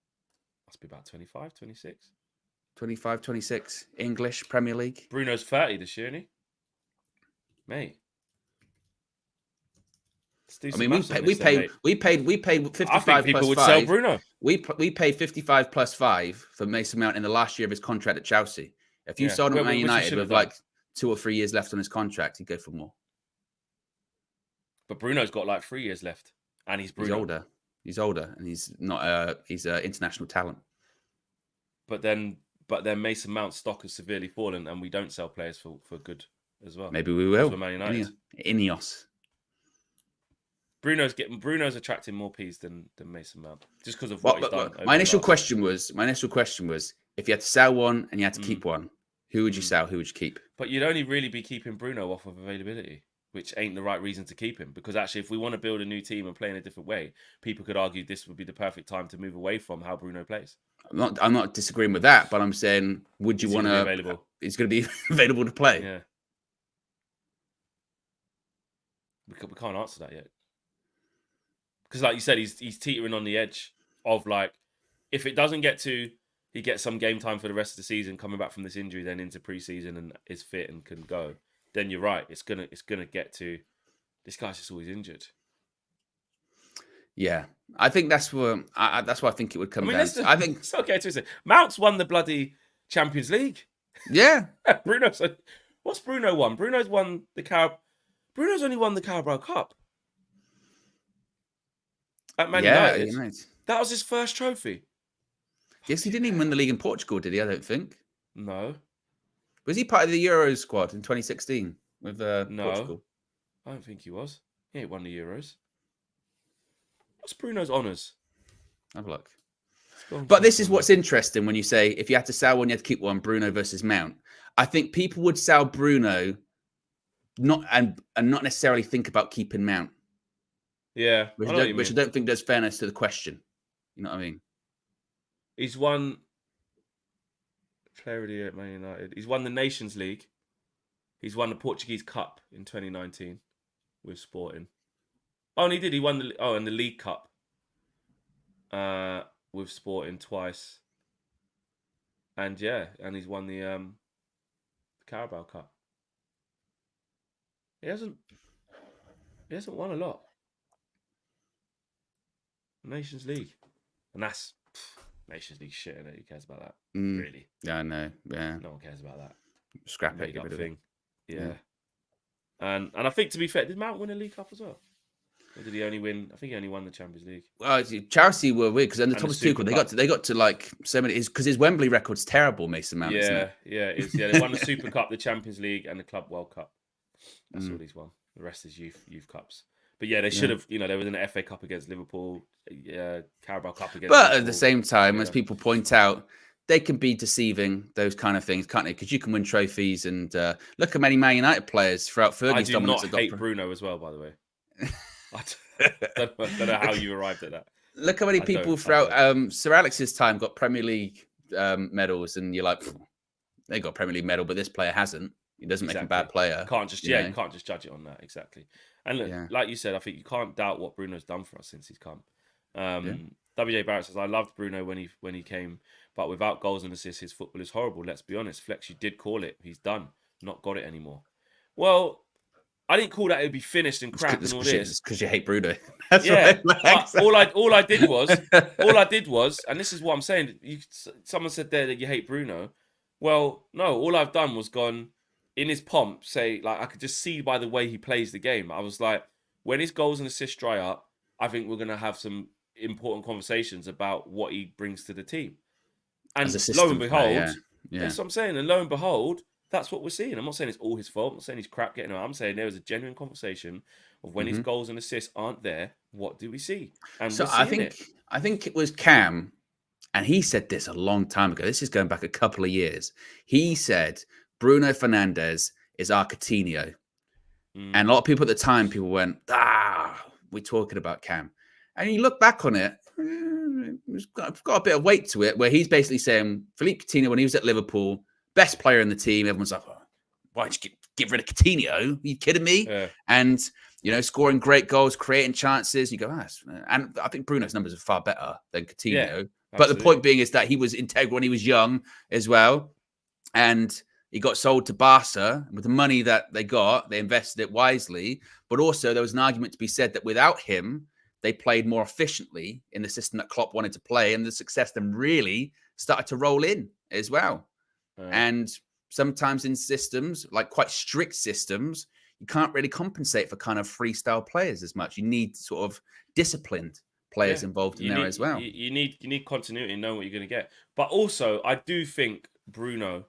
A: must be about 25, 26.
B: 25, 26. English, Premier League.
A: Bruno's 30 this year, isn't he? Mate.
B: I mean, we paid 55
A: I think people
B: plus
A: would
B: 5.
A: sell Bruno.
B: We paid 55 plus 5 for Mason Mount in the last year of his contract at Chelsea. If you sold him at Man United with like 2 or 3 years left on his contract, he'd go for more.
A: But Bruno's got like 3 years left, and he's Bruno.
B: He's older, and he's not. He's an international talent.
A: But then Mason Mount's stock has severely fallen, and we don't sell players for good as well.
B: Maybe we will.
A: Man United.
B: Ineos.
A: Bruno's attracting more P's than Mason Mount just because of what he's done.
B: My initial question was, if you had to sell one and you had to keep one, who would you sell? Who would you keep?
A: But you'd only really be keeping Bruno off of availability, which ain't the right reason to keep him. Because actually, if we want to build a new team and play in a different way, people could argue this would be the perfect time to move away from how Bruno plays.
B: I'm not disagreeing with that, but I'm saying, would you want to? He's going to be available to play.
A: Yeah. We can't answer that yet. Because, like you said, he's teetering on the edge of like, if it doesn't get to, he gets some game time for the rest of the season, coming back from this injury, then into preseason and is fit and can go. Then you're right. It's gonna get to, this guy's just always injured.
B: Yeah, I think that's where I think it would come down. I think
A: it's okay to say Mount's won the bloody Champions League.
B: Yeah,
A: what's Bruno won? Bruno's only won the Carabao Cup. At Man United. That was his first trophy.
B: Yes, he didn't even win the league in Portugal, did he? I don't think.
A: No.
B: Was he part of the Euros squad in 2016 with Portugal?
A: I don't think he was. He ain't won the Euros. What's Bruno's honours?
B: Have a look. But this is what's interesting when you say if you had to sell one, you had to keep one. Bruno versus Mount. I think people would sell Bruno, not necessarily think about keeping Mount.
A: Yeah,
B: which I don't think does fairness to the question. You know what I mean?
A: He's won Player of the Year at Man United. He's won the Nations League. He's won the Portuguese Cup in 2019 with Sporting. Oh, and he did. He won the League Cup with with Sporting twice. And he's won the Carabao Cup. He hasn't won a lot. Nations League. And that's Nations League shit, innit? Who cares about that? Really?
B: Yeah, I know. Yeah.
A: No one cares about that.
B: Scrap it,
A: Made up thing.
B: Yeah.
A: And I think, to be fair, did Mount win a League Cup as well? Or did he only win? I think he only won the Champions League.
B: Well, Chelsea were weird because then the
A: And
B: Thomas
A: the
B: Tuchel,
A: Super
B: they got to like so many, because his Wembley record's terrible, Mason Mount, isn't it?
A: They won the Super Cup, the Champions League, and the Club World Cup. That's all he's won. The rest is youth cups. But they should have, there was an FA Cup against Liverpool, Carabao Cup against
B: But
A: Liverpool.
B: at the same time, as people point out, they can be deceiving, those kind of things, can't they? Because you can win trophies, and look at many Man United players throughout Fergie's dominance.
A: I do not hate Bruno as well, by the way. I don't know how you arrived at that.
B: Look how many people throughout Sir Alex's time got Premier League medals, and you're like, they got a Premier League medal, but this player hasn't. He doesn't make him a bad player.
A: You can't just judge it on that. Exactly. And look, like you said, I think you can't doubt what Bruno's done for us since he's come. WJ Barrett says, I loved Bruno when he came, but without goals and assists, his football is horrible. Let's be honest. Flex, you did call it. He's done. Not got it anymore. Well, I didn't call that it'd be finished and crap and all this.
B: Because you hate Bruno.
A: All I did was, and this is what I'm saying. Someone said there that you hate Bruno. Well, no, all I've done was gone in his pomp, say, like, I could just see by the way he plays the game. I was like, when his goals and assists dry up, I think we're going to have some important conversations about what he brings to the team. And lo and behold, that's what I'm saying. And lo and behold, that's what we're seeing. I'm not saying it's all his fault. I'm not saying he's crap getting out. I'm saying there was a genuine conversation of when his goals and assists aren't there, what do we see? And so
B: I think it was Cam, and he said this a long time ago. This is going back a couple of years. He said Bruno Fernandes is our Coutinho. And a lot of people at the time, went, we're talking about Cam. And you look back on it, it's got a bit of weight to it, where he's basically saying Philippe Coutinho, when he was at Liverpool, best player in the team, everyone's like, why don't you get rid of Coutinho? Are you kidding me? Yeah. And, scoring great goals, creating chances. You go, and I think Bruno's numbers are far better than Coutinho. Yeah, but the point being is that he was integral when he was young as well. And he got sold to Barca with the money that they got. They invested it wisely. But also there was an argument to be said that without him, they played more efficiently in the system that Klopp wanted to play. And the success then really started to roll in as well. And sometimes in systems, like quite strict systems, you can't really compensate for kind of freestyle players as much. You need sort of disciplined players involved in there as well.
A: You need continuity and know what you're going to get. But also, I do think Bruno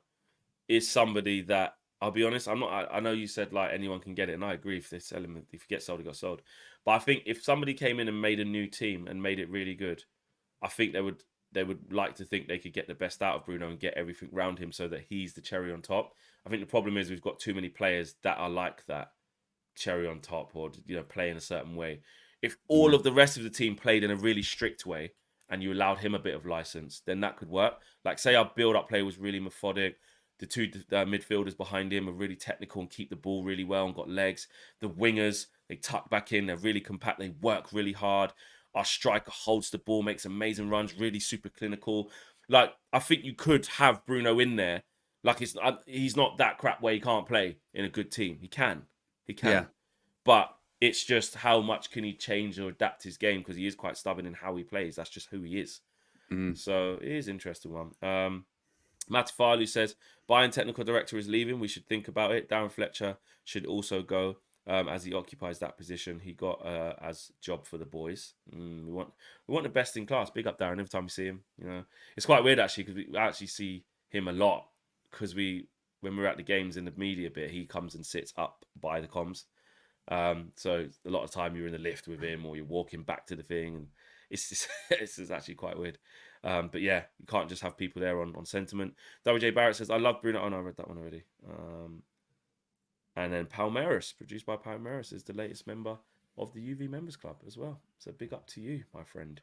A: is somebody that, I'll be honest, I know you said like anyone can get it, and I agree if this element, if you get sold, it got sold. But I think if somebody came in and made a new team and made it really good, I think they would like to think they could get the best out of Bruno and get everything around him so that he's the cherry on top. I think the problem is we've got too many players that are like that cherry on top, or play in a certain way. If all of the rest of the team played in a really strict way and you allowed him a bit of license, then that could work. Like, say our build-up play was really methodic. The two midfielders behind him are really technical and keep the ball really well and got legs. The wingers, they tuck back in. They're really compact. They work really hard. Our striker holds the ball, makes amazing runs, really super clinical. Like, I think you could have Bruno in there. Like, he's not that crap where he can't play in a good team. He can. Yeah. But it's just how much can he change or adapt his game, because he is quite stubborn in how he plays. That's just who he is. So it is an interesting one. Matt Farley says, Bayern technical director is leaving. We should think about it. Darren Fletcher should also go, as he occupies that position he got as job for the boys. We want the best in class. Big up Darren every time we see him. It's quite weird actually, because we actually see him a lot, because when we're at the games in the media bit, he comes and sits up by the comms. So a lot of time you're in the lift with him, or you're walking back to the thing, and it's actually quite weird. But yeah, you can't just have people there on sentiment. WJ Barrett says, I love Bruno. Oh no, I read that one already. And then Palmeiras, produced by Palmeiras, is the latest member of the UV Members Club as well. So big up to you, my friend.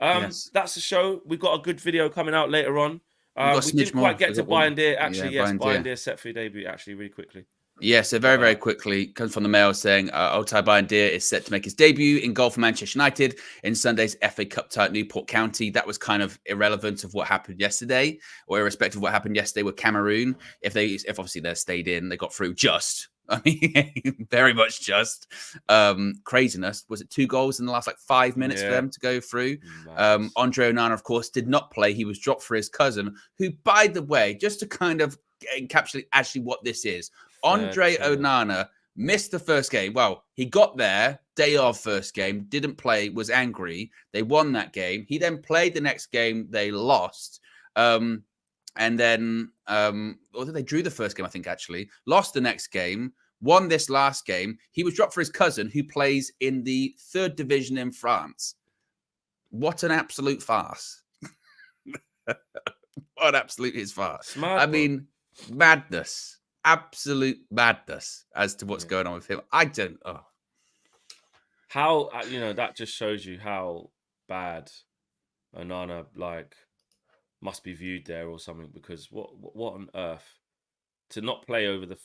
A: Yes. That's the show. We've got a good video coming out later on. We didn't quite get to Bayindir. Actually, yes, Bayindir set for your debut, actually, really quickly.
B: Yeah, so very quickly, comes from the Mail saying Bayindir is set to make his debut in goal for Manchester United in Sunday's FA Cup tie at Newport County. That was kind of irrelevant of what happened yesterday, or irrespective of what happened yesterday with Cameroon. If obviously they stayed in, they got through just. I mean, very much just craziness. Was it 2 goals in the last 5 minutes for them to go through? Andre Onana, of course, did not play. He was dropped for his cousin, who, by the way, just to kind of encapsulate actually what this is, Andre Onana missed the first game. Well, he got there, day of first game, didn't play, was angry. They won that game. He then played the next game. They lost. And then, or they drew the first game, I think, actually. Lost the next game, won this last game. He was dropped for his cousin, who plays in the 3rd division in France. What an absolute farce. What an absolute farce.
A: Smart,
B: I mean, madness. Absolute madness as to what's going on with him. I don't.
A: How that just shows you how bad Onana must be viewed there or something. Because what on earth to not play over the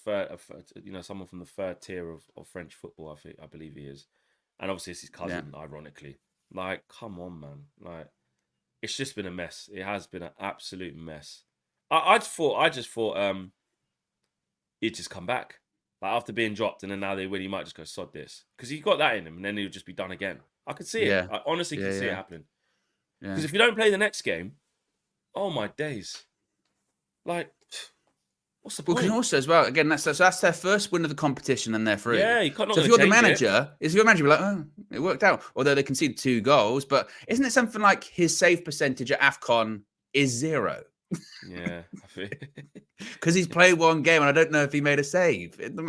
A: someone from the 3rd tier of French football? I believe he is, and obviously it's his cousin. Yeah. Ironically, come on, man. It's just been a mess. It has been an absolute mess. I just thought he'd just come back after being dropped, and then now they win. He might just go sod this because he got that in him, and then he'll just be done again. I could see it. I honestly can see it happening. Because if you don't play the next game, oh my days, what's the point?
B: Well, also as well, again, that's their first win of the competition, and they're through.
A: Yeah, you can't.
B: So if you're the manager, be like, oh, it worked out. Although they conceded 2 goals, but isn't it something like his save percentage at AFCON is 0?
A: Yeah,
B: because he's played 1 game, and I don't know if he made a save in the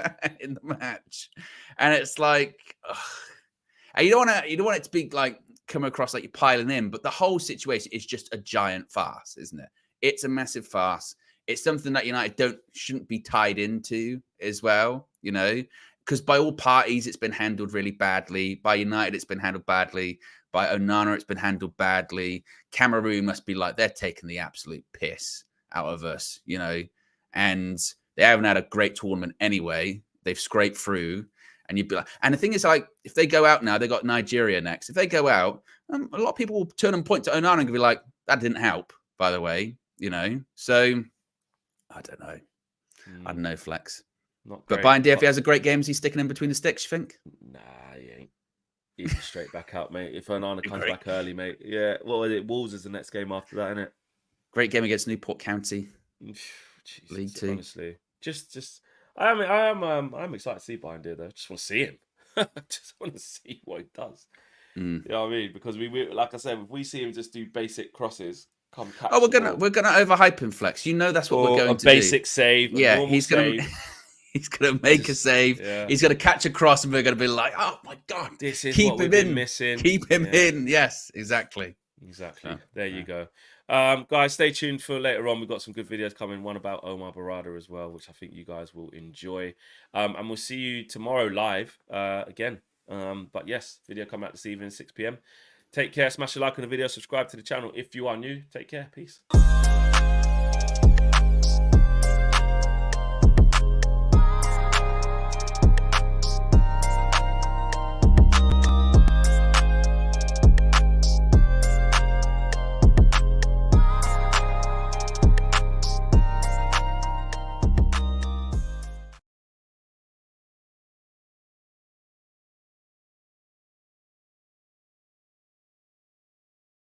B: match. And it's and you don't want it to be come across like you're piling in, but the whole situation is just a giant farce, isn't it? It's a massive farce. It's something that United shouldn't be tied into as well, because by all parties it's been handled really badly. By United, it's been handled badly. By Onana, it's been handled badly. Cameroon must be they're taking the absolute piss out of us, and they haven't had a great tournament anyway. They've scraped through, and you'd be and the thing is, if they go out now, they got Nigeria next. If they go out, a lot of people will turn and point to Onana and be like, that didn't help, by the way, So, I don't know. I don't know, Flex. But Bayindir, if he has a great game, is he sticking in between the sticks, you think?
A: Nah, he ain't. He's straight back out, mate. If Onana comes back early, mate. Yeah, what was it? Wolves is the next game after that, isn't it?
B: Great game against Newport County.
A: Jesus,
B: League 2.
A: Honestly, I'm excited to see Bayindir though. Just want to see him. Just want to see what he does. You know what I mean? Because we like I said, if we see him just do basic crosses, come catch.
B: Oh, we're gonna overhype him, Flex. That's what we're going to do.
A: A basic save.
B: Yeah, he's gonna. He's going to make a save. Yeah. He's going to catch a cross, and we're going to be like, oh, my God.
A: This is what we've been missing.
B: Keep him in. Yes, exactly.
A: Exactly. There you go. Guys, stay tuned for later on. We've got some good videos coming. One about Omar Barada as well, which I think you guys will enjoy. And we'll see you tomorrow live again. But yes, video come out this evening, 6 p.m. Take care. Smash a like on the video. Subscribe to the channel if you are new. Take care. Peace.